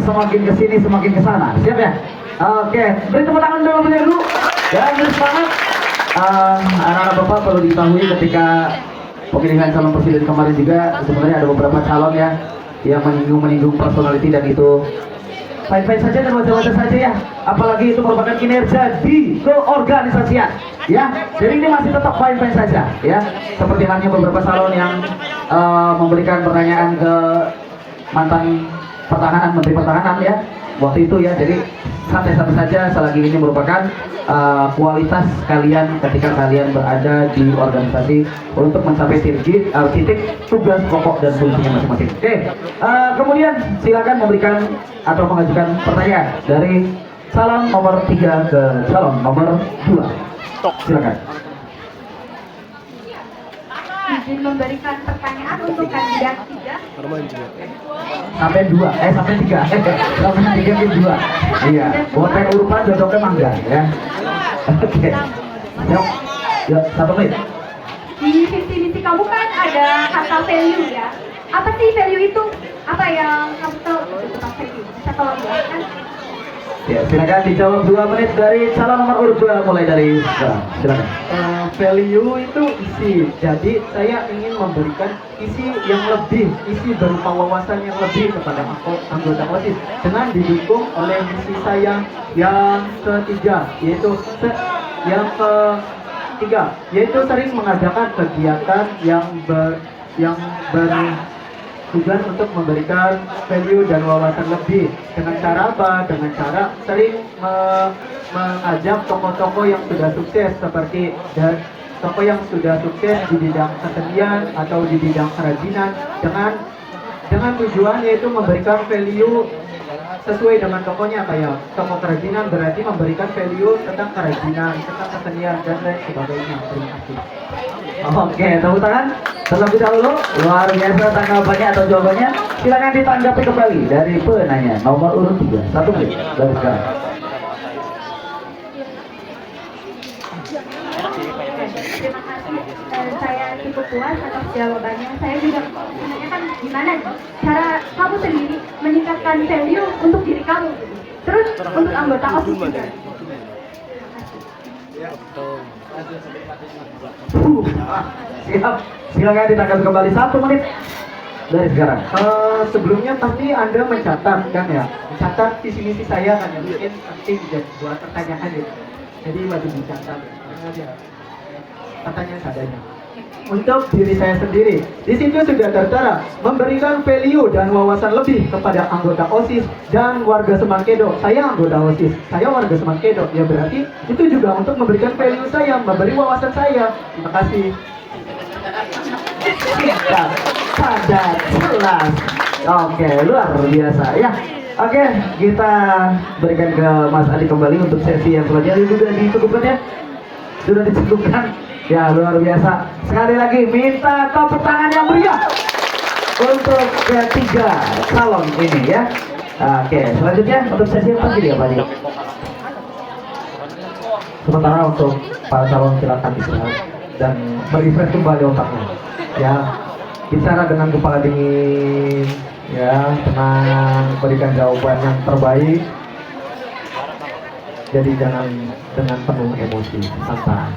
Semakin kesini semakin kesana, siap ya? Oke, beri tepuk tangan dulu. Dan semangat. Anak-anak bapak perlu diketahui ketika pemilihan calon presiden kemarin juga sebenarnya ada beberapa calon ya yang menyinggung personality, dan itu fine-fine saja dan wajar-wajar saja ya, apalagi itu merupakan kinerja di keorganisasian ya, jadi ini masih tetap fine-fine saja ya, seperti halnya beberapa calon yang memberikan pertanyaan ke mantan pertahanan, menteri pertahanan ya waktu itu ya, jadi santai-santai saja selagi ini merupakan kualitas kalian ketika kalian berada di organisasi untuk mencapai titik tugas pokok dan fungsinya masing-masing. Oke, kemudian silakan memberikan atau mengajukan pertanyaan dari calon nomor 3 ke calon nomor 2. Silakan. Izin memberikan pertanyaan untuk kandidat 3. Sampai 2, sampai 3 sampai 3 ke 2. Iya, boten urutan dodoknya mangga ya. Oke, yuk 1 menit. Di visi misi kamu kan ada kata value ya. Apa sih value itu? Apa yang kamu tahu tentang value? Bisa tolong jelaskan? Ya, silakan dijawab 2 menit dari calon nomor urut 2 mulai dari silakan. Value itu isi, jadi saya ingin memberikan isi yang lebih, isi berupa wawasan yang lebih kepada anggota OSIS dengan didukung oleh misi saya yang ketiga, yaitu sering mengadakan kegiatan yang bertujuan untuk memberikan value dan wawasan lebih. Dengan cara apa? Dengan cara sering mengajak tokoh-tokoh yang sudah sukses, seperti tokoh yang sudah sukses di bidang kesenian atau di bidang kerajinan, dengan tujuan yaitu memberikan value sesuai dengan tokohnya. Kayak tokoh kerajinan berarti memberikan value tentang kerajinan, tentang kesenian dan lain sebagainya. Terima kasih. Oke, tepuk tangan terlebih dahulu. Luar biasa tanggapannya atau jawabannya. Silakan ditanggapi kembali dari penanya nomor urut 3. 1 menit dari sekarang. saya cukup puas atas jawabannya. Saya juga sebenarnya kan gimana cara kamu sendiri meningkatkan value untuk diri kamu, terus untuk anggota OSIS juga. Siap, silakan ditanggapi kembali 1 menit dari sekarang. Sebelumnya pasti Anda mencatat kan ya, mencatat visi misi saya kan ya, mungkin penting buat pertanyaan gitu. Jadi wajib dicatat. Pertanyaan seadanya. Untuk diri saya sendiri, di situ sudah tertera memberikan value dan wawasan lebih kepada anggota OSIS dan warga Semangkedo. Saya anggota OSIS, saya warga Semangkedo. Ya berarti itu juga untuk memberikan value saya, memberi wawasan saya. Terima kasih. Singkat, padat, jelas. Oke, luar biasa ya. Oke, kita berikan ke Mas Adi kembali untuk sesi yang selanjutnya. Sudah dicukupkan ya? Sudah dicukupkan? Ya, luar biasa. Sekali lagi minta tepuk tangan yang meriah untuk ketiga calon ini ya. Oke, selanjutnya untuk sesi yang terakhir ya Pak Adi. Sementara untuk para calon silakan istirahat dan merefresh kembali otaknya. Ya, bicara dengan kepala dingin, ya, tenang, berikan jawaban yang terbaik. Jadi jangan dengan penuh emosi, santai.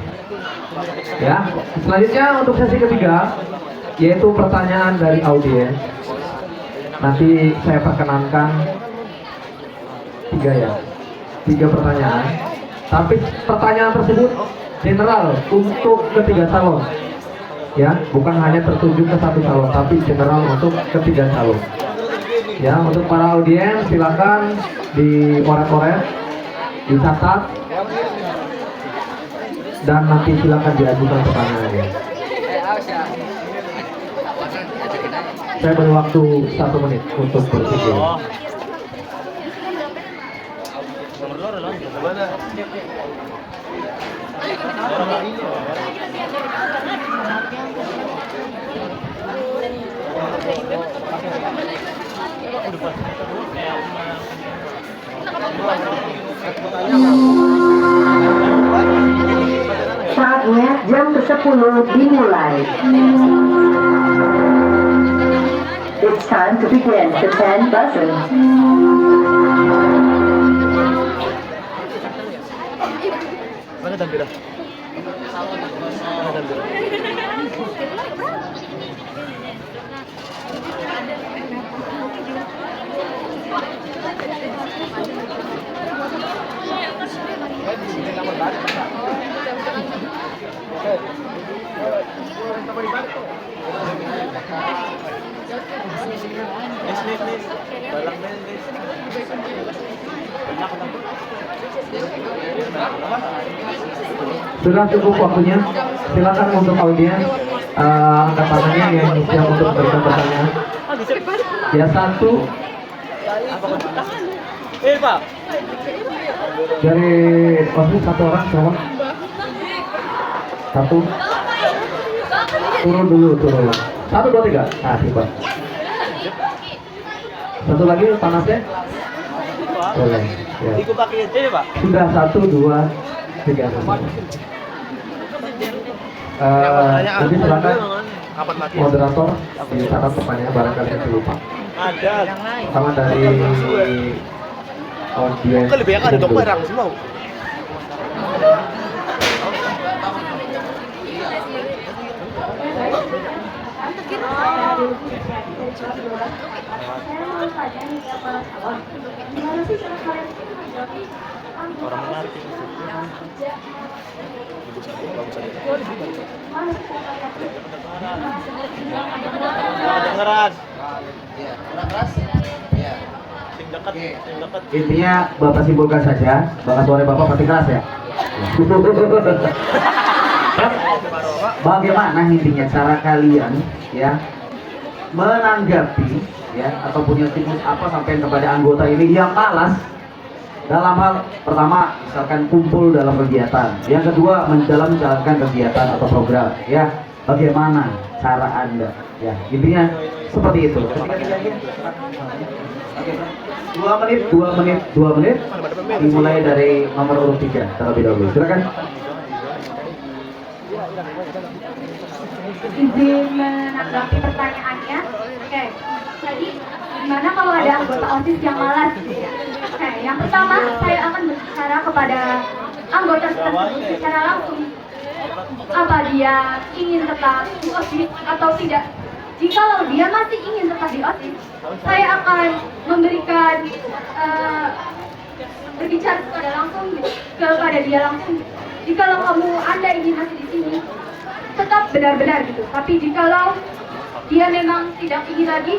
Ya, selanjutnya untuk sesi ketiga, yaitu pertanyaan dari audiens. Nanti saya perkenankan 3 pertanyaan. Tapi pertanyaan tersebut general untuk ketiga calon. Ya, bukan hanya tertuju ke satu calon, tapi general untuk ketiga calon. Ya, untuk para audiens silakan dioret-oret, dicatat, dan nanti silakan diajukan pertanyaannya. Saya beri waktu 1 menit untuk berpikir. Saatnya jam ke-10 dimulai. It's time to begin the 10 buzzer. Mana tampira? Mana tampira? Sudah cukup waktunya. Silakan untuk audiens angkat tangannya yang siap untuk memberikan pertanyaan. Ya, 1 Pak. dari OSIS 1 orang siapa? 1. Turun dulu, turun. 1, 2, 3. Nah, tiba. 1 lagi panasnya? Boleh. Ya. Ikut pakai ini, Pak. Sudah 1, 2, 3. Nanti silakan moderator dicatat pertanyaan barangkali yang lupa. Ada. Pertama dari audiens. Kan lebih ada dong barang semua. Orang menarik itu. Kedengeran. Sing dekat, sing dekat. Intinya Bapak simpulkan saja, bahwa suara Bapak pasti keras ya. Bagaimana intinya cara kalian ya menanggapi ya atau punya tips apa sampai kepada anggota ini yang malas dalam hal pertama misalkan kumpul dalam kegiatan, yang kedua dalam menjalankan kegiatan atau program ya, bagaimana cara Anda ya, intinya seperti itu. Oke, 2 menit dimulai dari nomor urut 3 terlebih dahulu, silakan. izin menanggapi pertanyaannya. Oke, jadi gimana kalau ada anggota OSIS yang malas? Oke, yang pertama saya akan berbicara kepada anggota tersebut secara langsung. Apa dia ingin tetap di OSIS atau tidak? Jikalau dia masih ingin tetap di OSIS, saya akan memberikan berbicara kepada dia langsung. Jikalau Anda ingin masih di sini, tetap benar-benar gitu. Tapi jikalau dia memang tidak ingin lagi,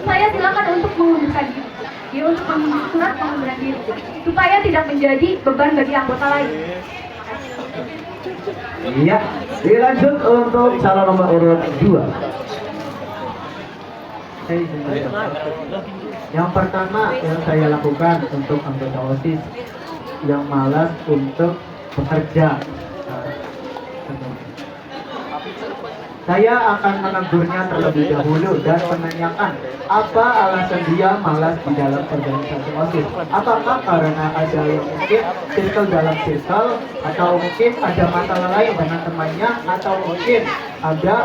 saya silakan untuk mengundurkan diri. Dia untuk mengundur surat pengunduran diri supaya tidak menjadi beban bagi anggota lain. Iya, dilanjut untuk calon nomor urut 2. Yang pertama yang saya lakukan untuk anggota OSIS yang malas untuk bekerja, saya akan menegurnya terlebih dahulu dan menanyakan apa alasan dia malas di dalam organisasi OSIS. Apakah karena ada yang mungkin circle dalam circle, atau mungkin ada masalah lain dengan temannya, atau mungkin ada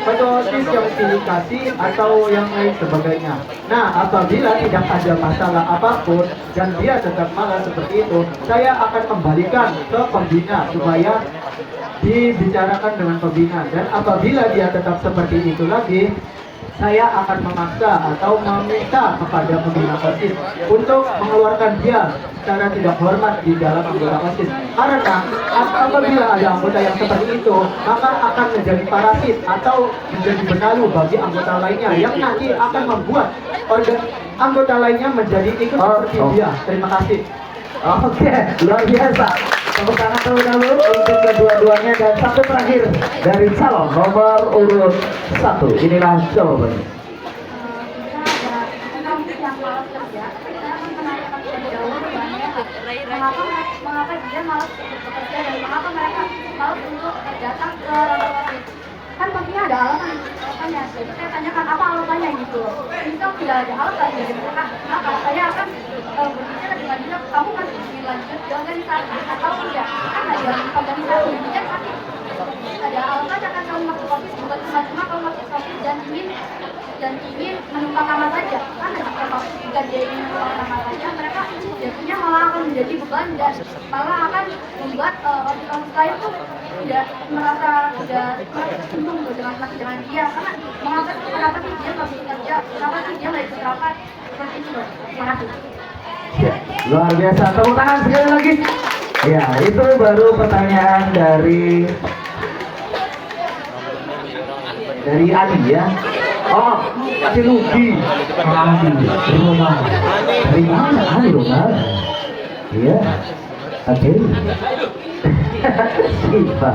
ketua OSIS yang pilih kasih atau yang lain sebagainya. Nah, apabila tidak ada masalah apapun dan dia tetap malas seperti itu, saya akan kembalikan ke pembina supaya dibicarakan dengan pembina. Dan apabila dia tetap seperti itu lagi, saya akan memaksa atau meminta kepada pembina OSIS untuk mengeluarkan dia secara tidak hormat di dalam anggota OSIS. Karena apabila ada anggota yang seperti itu, maka akan menjadi parasit atau menjadi benalu bagi anggota lainnya yang nanti akan membuat anggota lainnya menjadi ikut seperti dia. Terima kasih. Oke, luar biasa. Tepuk tangan terlebih dahulu untuk kedua-duanya, dan satu terakhir dari calon nomor urut 1. Inilah jawabannya. Mengapa dia malas bekerja dan mengapa mereka malas untuk datang ke kantor OSIS? Kan pastinya ada alasannya. Jadi saya tanyakan apa alasannya gitu. Misal tidak ada alasan dari mereka, maka saya akan berbicara dengan dia, kamu kan ingin lanjut di organisasi atau tidak? Kan ada organisasi dan pasti ada alasannya kan kamu masuk OSIS, bukan cuma kamu masuk OSIS dan ingin menumpang nama saja. Kan kalau jika dia ingin menumpang nama saja, mereka biasanya malah akan menjadi beban dan malah akan membuat OSIS lain tuh tidak merasa untung dengan dia, karena kenapa sih dia nggak bisa kerja, kenapa sih dia nggak ikut rapat, seperti itu loh. Terima kasih. Ya, luar biasa. Tepuk tangan sekali lagi. Ya, itu baru pertanyaan dari Adi ya. Oh, Adi Lugi. Adi, dari mana? Adi dong, iya. Oke. Siapa?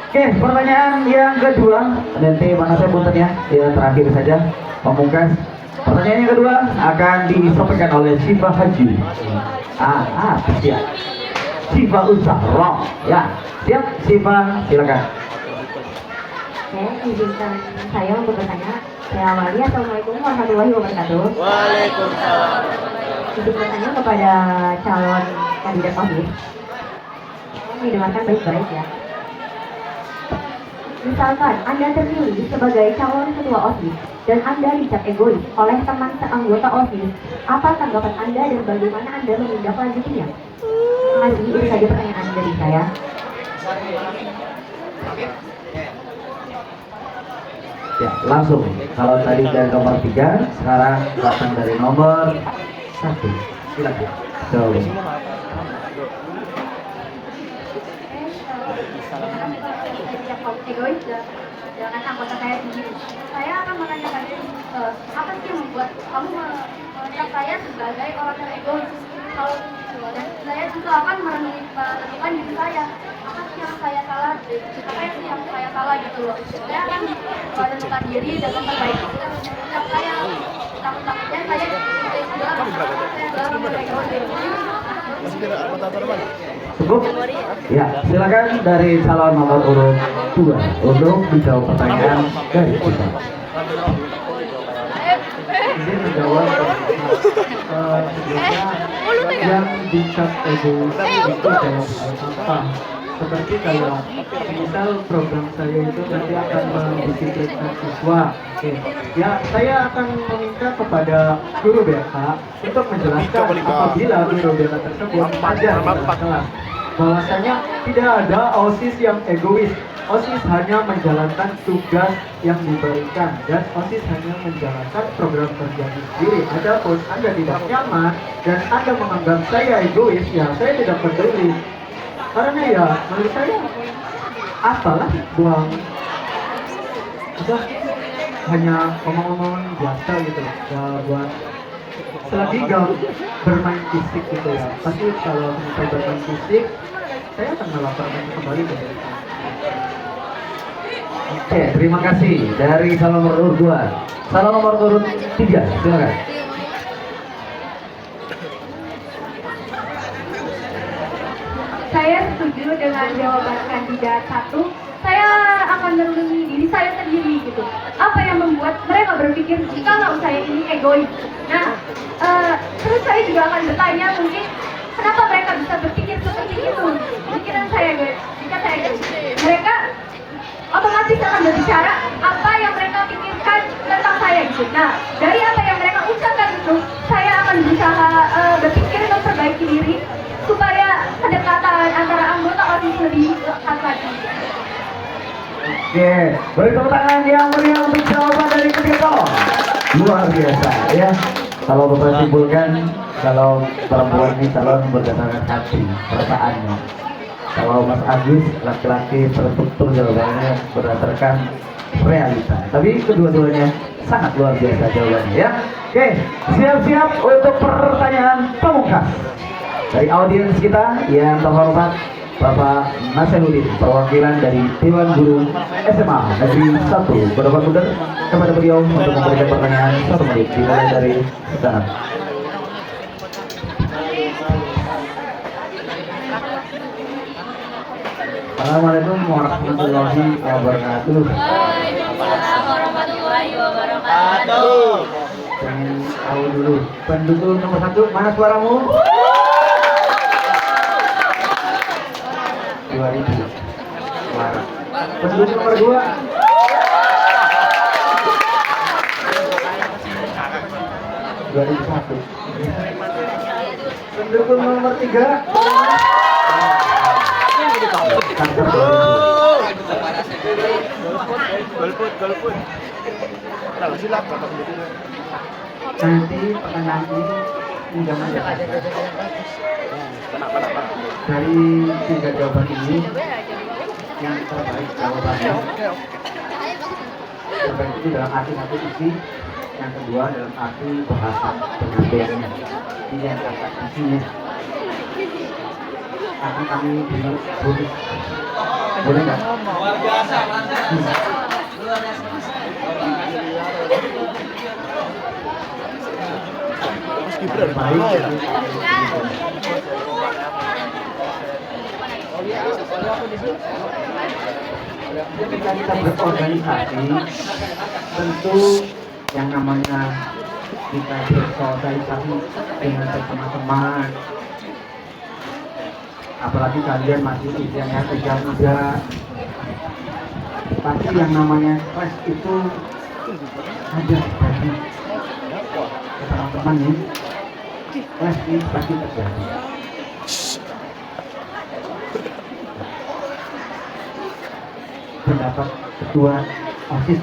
Oke, pertanyaan yang kedua. Nanti mana saya punten ya. Ya, terakhir saja, pamungkas. Pertanyaan yang kedua akan disampaikan oleh Syifa Haji. Siap. Syifa Usahro. Ya, siap. Syifa, silakan. Oke, izinkan saya untuk bertanya. Saya awali. Assalamualaikum warahmatullahi wabarakatuh. Waalaikumsalam. Izin bertanya kepada calon kandidat OSIS. Didengarkan baik-baik ya. Misalkan Anda terpilih sebagai calon ketua OSIS dan Anda dicap egois oleh teman seanggota OSIS, apa tanggapan Anda dan bagaimana Anda menindaklanjutinya? Terima kasih, itu saja pertanyaan dari saya. Ya, langsung. Kalau tadi dari nomor 3, sekarang datang dari nomor 1. Silakan. Coba. Egois dengan anggota saya sendiri. Saya akan menanyakan apa sih yang membuat kamu menganggap saya sebagai orang yang egois? Dan saya juga akan menentukan diri saya, apa sih yang saya salah, gitu loh. Saya akan menentukan diri dan memperbaiki sikap saya. Takutnya saya Cukup? Ya, silakan dari calon nomor urut 2 untuk menjawab pertanyaan dari kita. Ini menjawab sebelumnya yang dicap egois itu dalam hal apa. seperti kayak misal program saya itu nanti akan mendisiplinkan siswa. Oke. Ya, saya akan meminta kepada guru BK untuk menjelaskan apabila guru BK tersebut ada di kelas bahwasanya tidak ada OSIS yang egois. OSIS hanya menjalankan tugas yang diberikan dan OSIS hanya menjalankan program kerjanya sendiri. Adapun Anda tidak nyaman dan Anda menganggap saya egois, ya saya tidak peduli. Karena ya menurut saya apalah buang hanya omong-omong biasa gitu ya, buat selagi gak bermain fisik gitu ya. Pasti kalau misalnya bermain fisik saya akan melaporkan kembali ke mereka. Oke, terima kasih dari salon nomor urut 2. Salon nomor urut 3, silakan. Saya setuju dengan jawaban kandidat 1. Saya akan merenungi diri saya sendiri gitu. Apa yang membuat mereka berpikir kalau saya ini egois? Nah, terus saya juga akan bertanya mungkin kenapa mereka bisa berpikir seperti itu? Pikiran saya guys, jika saya egois, mereka otomatis akan berbicara apa yang mereka pikirkan tentang saya gitu. Nah, dari apa yang mereka ucapkan itu, saya akan berusaha berpikir untuk memperbaiki diri supaya kedekatan antara anggota OSIS lebih dekat lagi. Oke, beri tepuk tangan yang meriah untuk jawaban dari ketiga calon. Luar biasa ya. Kalau Bapak simpulkan, kalau perempuan ini calon berdasarkan hati, perasaannya. Kalau Mas Agus laki-laki terstruktur jawabannya berdasarkan realita. Tapi kedua-duanya sangat luar biasa jawabannya ya. Oke, siap-siap untuk pertanyaan pamungkas dari audiens kita yang terhormat Bapak Naseluddin, perwakilan dari Dewan Guru SMA Negeri 1 Borobudur Muda, kepada beliau untuk memberikan pertanyaan 1 menit dimulai dari sekarang. Assalamualaikum warahmatullahi wabarakatuh. Waalaikumsalam warahmatullahi wabarakatuh. Pengen tahu dulu, penduduk nomor 1 mana suaramu? 2000 suara. Penduduk nomor 2? 2001. Penduduk nomor 3? Golput. Kalau silap Bapak penduduknya. Nanti pertanyaan ini jangan dari 3 jawaban ini yang terbaik jawabannya terbaik itu dalam arti satu isi, yang kedua dalam arti bahasa penyampaiannya. Ini yang kata isinya akan kami beri bonus. Boleh nggak? Luar biasa, mantap. Baik. Ketika kita berorganisasi, tentu yang namanya kita bersosialisasi dengan teman-teman, apalagi kalian masih usianya usia muda, pasti yang namanya stres itu ada bagi teman-teman nih. Stres ini pasti terjadi. Pendapat ketua OSIS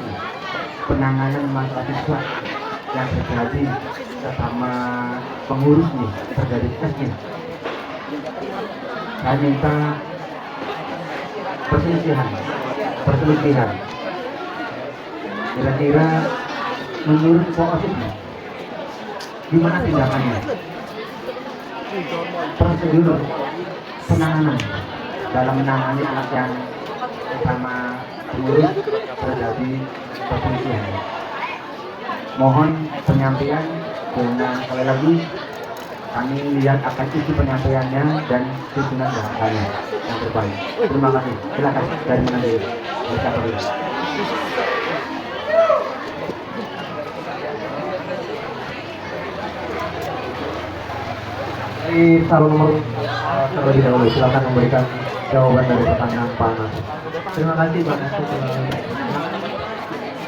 penanganan masalah siswa yang terjadi bersama pengurus nih terjadi stresnya. Saya minta perselisihan. Kira-kira menurut ketua OSIS gimana tindakannya? Prosedur penanganan dalam menangani anak yang bersama pengurus terjadi perselisihan. Mohon penyampaian dengan sekali lagi kami lihat akan isi penyampaiannya dan susunan bahasanya yang terbaik. Terima kasih. Silakan dari mana dulu? Siapa dulu? Dari salon nomor terlebih dahulu, silakan memberikan jawaban dari pertanyaan Pak Nas. Terima kasih Pak Nas.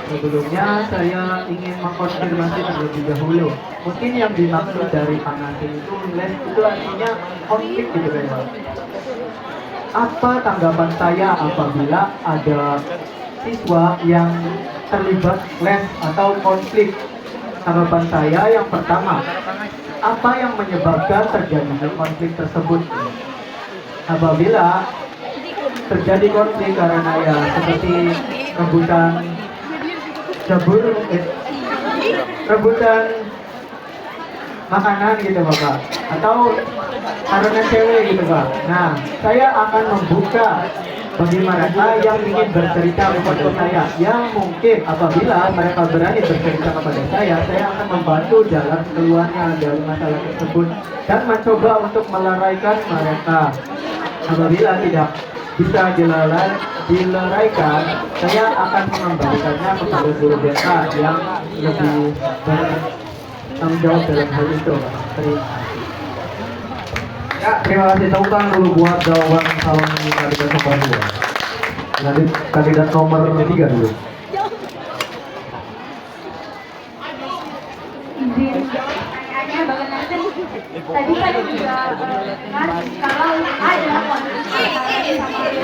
Sebelumnya saya ingin mengkonfirmasi terlebih dahulu. Mungkin yang dimaksud dari Pak Nas itu itu artinya konflik gitu kan Pak. Apa tanggapan saya apabila ada siswa yang terlibat les atau konflik? Tanggapan saya yang pertama, apa yang menyebabkan terjadinya konflik tersebut? Apabila terjadi konflik karena ya seperti rebutan rebutan makanan gitu Bapak, atau karena cewek gitu Pak. Nah, saya akan membuka bagi mereka yang ingin bercerita kepada saya, yang mungkin apabila mereka berani bercerita kepada saya akan membantu jalan keluarnya dari masalah tersebut dan mencoba untuk meleraikan mereka. Apabila tidak bisa dileraikan, saya akan mengembalikannya kepada guru BK yang lebih bertanggung jawab dalam hal itu. Terima kasih. Ya, terima kasih. Tepuk tangan dulu buat jawaban calon kandidat nomor 2. Nanti kandidat nomor 3 dulu. Izin pertanyaannya bagaimana tadi saya juga dengar kalau ada konflik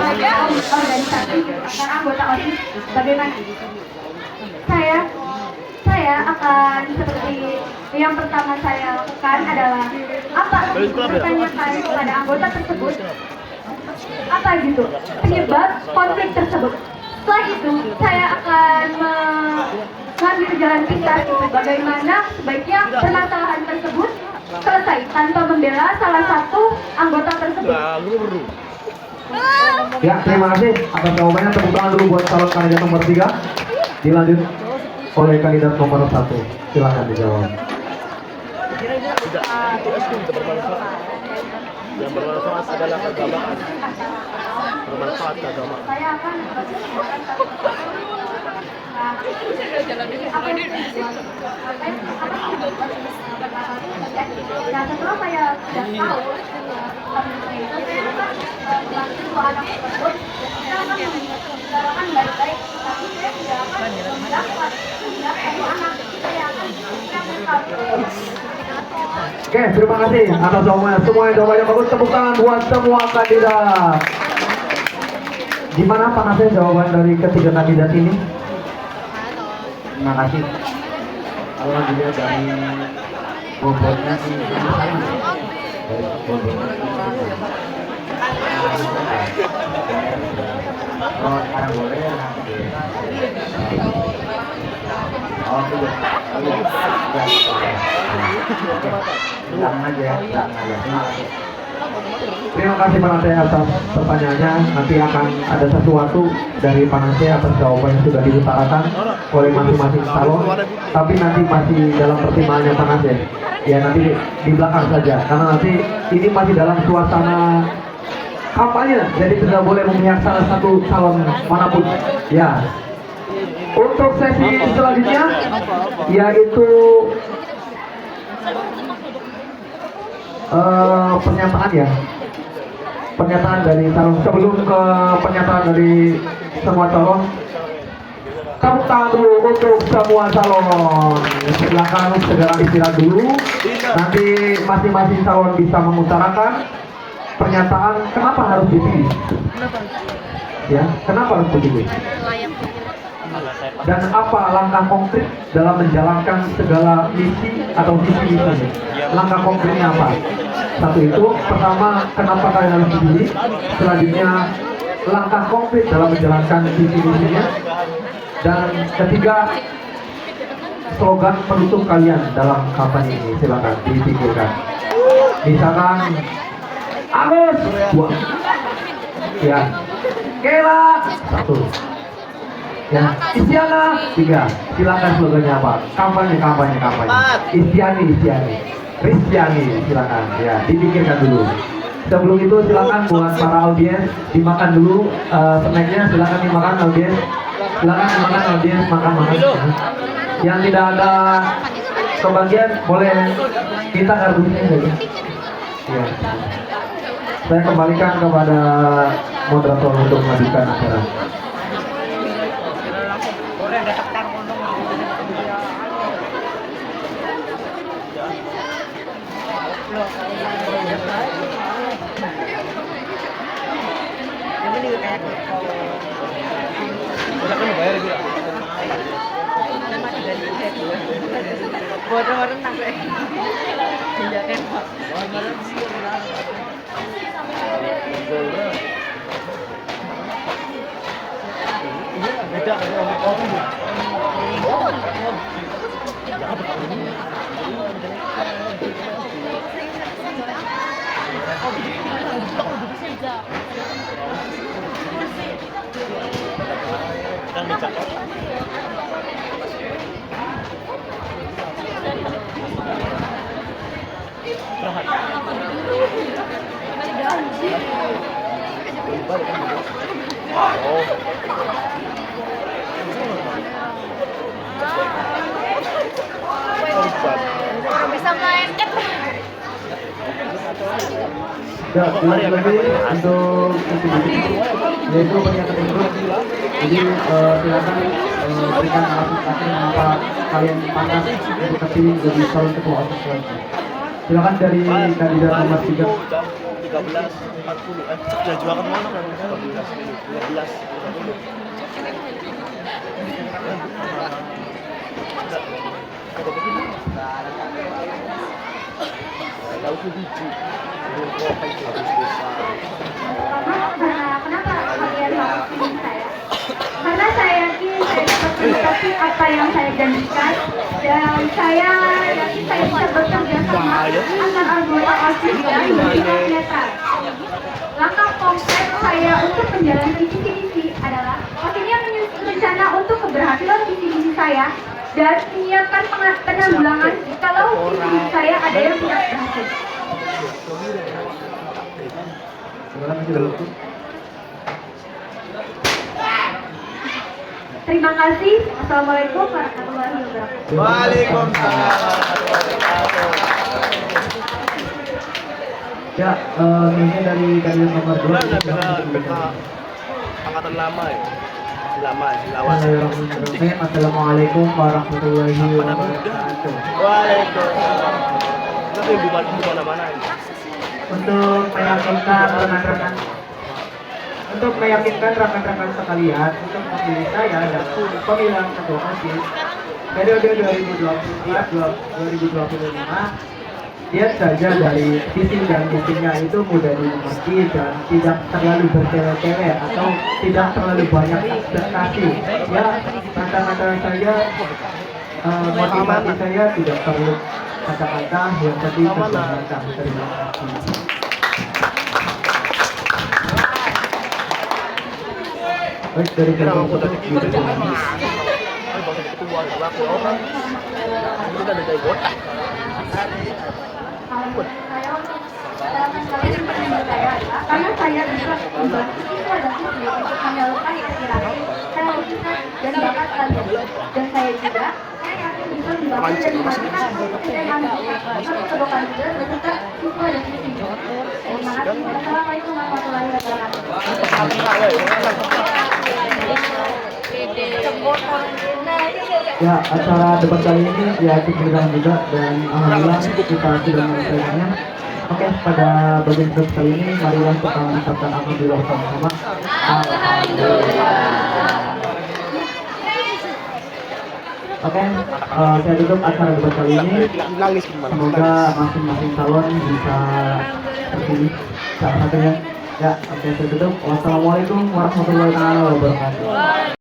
antara organisasi antara anggota OSIS, bagaimana? Saya akan seperti yang pertama saya lakukan adalah apa bertanyakan kepada anggota tersebut apa gitu penyebab konflik tersebut. Setelah itu saya akan mengambil jalan pintas gitu, bagaimana sebaiknya permasalahan tersebut selesai tanpa membela salah satu anggota tersebut. Ya, terima kasih atas jawabannya. Tepuk tangan dulu buat calon kandidat nomor 3. Dilanjut oleh kandidat nomor 1. Silakan dijawab. Yang bermanfaat adalah keagamaan. Bermanfaat keagamaan. Saya akan nah setelah saya sudah tahu itu anak tersebut, saya akan membicarakan baik-baik, tapi saya tidak akan mendapat satu anak, saya akan Oke, terima kasih atas jawabannya. Semuanya jawabannya bagus. Tepuk tangan buat semua kandidat. Gimana panasnya jawaban dari ketiga kandidat ini? Terima kasih. Kalau dilihat dari bobotnya sih sama. Dari bobotnya oh, sekarang boleh ya nanti. Oh, sudah. Bilang aja. Terima kasih Pak Nase atas pertanyaannya. Nanti akan ada sesuatu dari Pak Nase atas jawaban yang sudah diutarakan oleh masing-masing calon. Tapi nanti masih dalam pertimbangannya Pak Nase. Ya nanti di belakang saja. Karena nanti ini masih dalam suasana kampanye. Jadi tidak boleh memihak salah satu calon manapun. Ya. Untuk sesi selanjutnya yaitu pernyataan ya. Pernyataan dari calon. Sebelum ke pernyataan dari semua calon, tepuk tangan dulu untuk semua calon. Silakan segera istirahat dulu. Nanti masing-masing calon bisa mengutarakan pernyataan kenapa harus dipilih. Ya, kenapa harus dipilih? Dan apa langkah konkret dalam menjalankan segala misi atau visi-misinya? Langkah konkretnya apa? Satu itu, pertama, kenapa kalian harus dipilih? Selanjutnya, langkah konkret dalam menjalankan visi-misinya. Dan ketiga, slogan penutup kalian dalam kampanye ini. Silakan dipikirkan. Misalkan, Agus, 2. Ya, Kela, 1. Ya, Istiana 3. Silakan slogannya apa? Kampanye. Istiani. Kristiani, silakan. Ya, dipikirkan dulu. Sebelum itu silakan buat para audiens dimakan dulu snacknya. Silakan dimakan audiens. Makan. Yang tidak ada kebagian boleh kita kardusnya saja. Ya. Saya kembalikan kepada moderator untuk melanjutkan acara. Bisa main kan? Ya, dilanjut lagi untuk yaitu pernyataan intro. Jadi silakan berikan alasan mengapa kalian pantas untuk terpilih jadi calon ketua OSIS selanjutnya. Silakan dari kandidat nomor 3. 13.40 sudah jualan mana kan? 13. Kenapa kalian harus pilih saya? Karena saya yakin saya dapat mendapati apa yang saya janjikan dan saya yakin saya bisa bekerja sama antar anggota OSIS dan bersikap netral. Langkah konkret saya untuk menjalankan visi misi adalah pastinya menyusun rencana untuk keberhasilan visi misi saya dan menyiapkan penanggulangan kalau visi misi saya ada yang tidak berhasil. Terima kasih. Assalamualaikum warahmatullahi wabarakatuh. Waalaikumsalam. Ya, ini dari kandidat nomor 2. Angkatan lama ya. Lama, lawan. Assalamualaikum warahmatullahi wabarakatuh. Waalaikumsalam. Tapi bukan mana-mana ini. Untuk meyakinkan rekan-rekan sekalian untuk memilih saya dan pemilihan ketua OSIS periode 2024-2025, lihat saja dari visi dan misinya itu mudah dimengerti dan tidak terlalu bertele-tele atau tidak terlalu banyak ekspektasi. Ya, kata-kata saya, motivasi saya tidak perlu kata-kata, yang penting perbuatan. Terima kasih. Baik, dari kelompok Udah ketua, aku orang. Itu kan dari botak. Karena saya bisa membantu siswa dan siswi untuk menyalurkan inspirasi, kreativitas, dan bakat kalian. Dan saya juga, saya yakin bisa membantu dan memastikan kesuksesan untuk kedua kandidat beserta siswa dan siswi. Terima kasih. Wassalamualaikum warahmatullahi wabarakatuh. Ya, acara debat kali ini ya cukup berjalan juga dan alhamdulillah kita sudah menyelesaikannya. Oke, pada bagian debat kali ini marilah kita mengucapkan alhamdulillah sama-sama. Alhamdulillah. Oke, saya tutup acara debat kali ini. Semoga masing-masing calon bisa terpilih salah satunya. Ya, oke, saya tutup. Wassalamualaikum warahmatullahi wabarakatuh.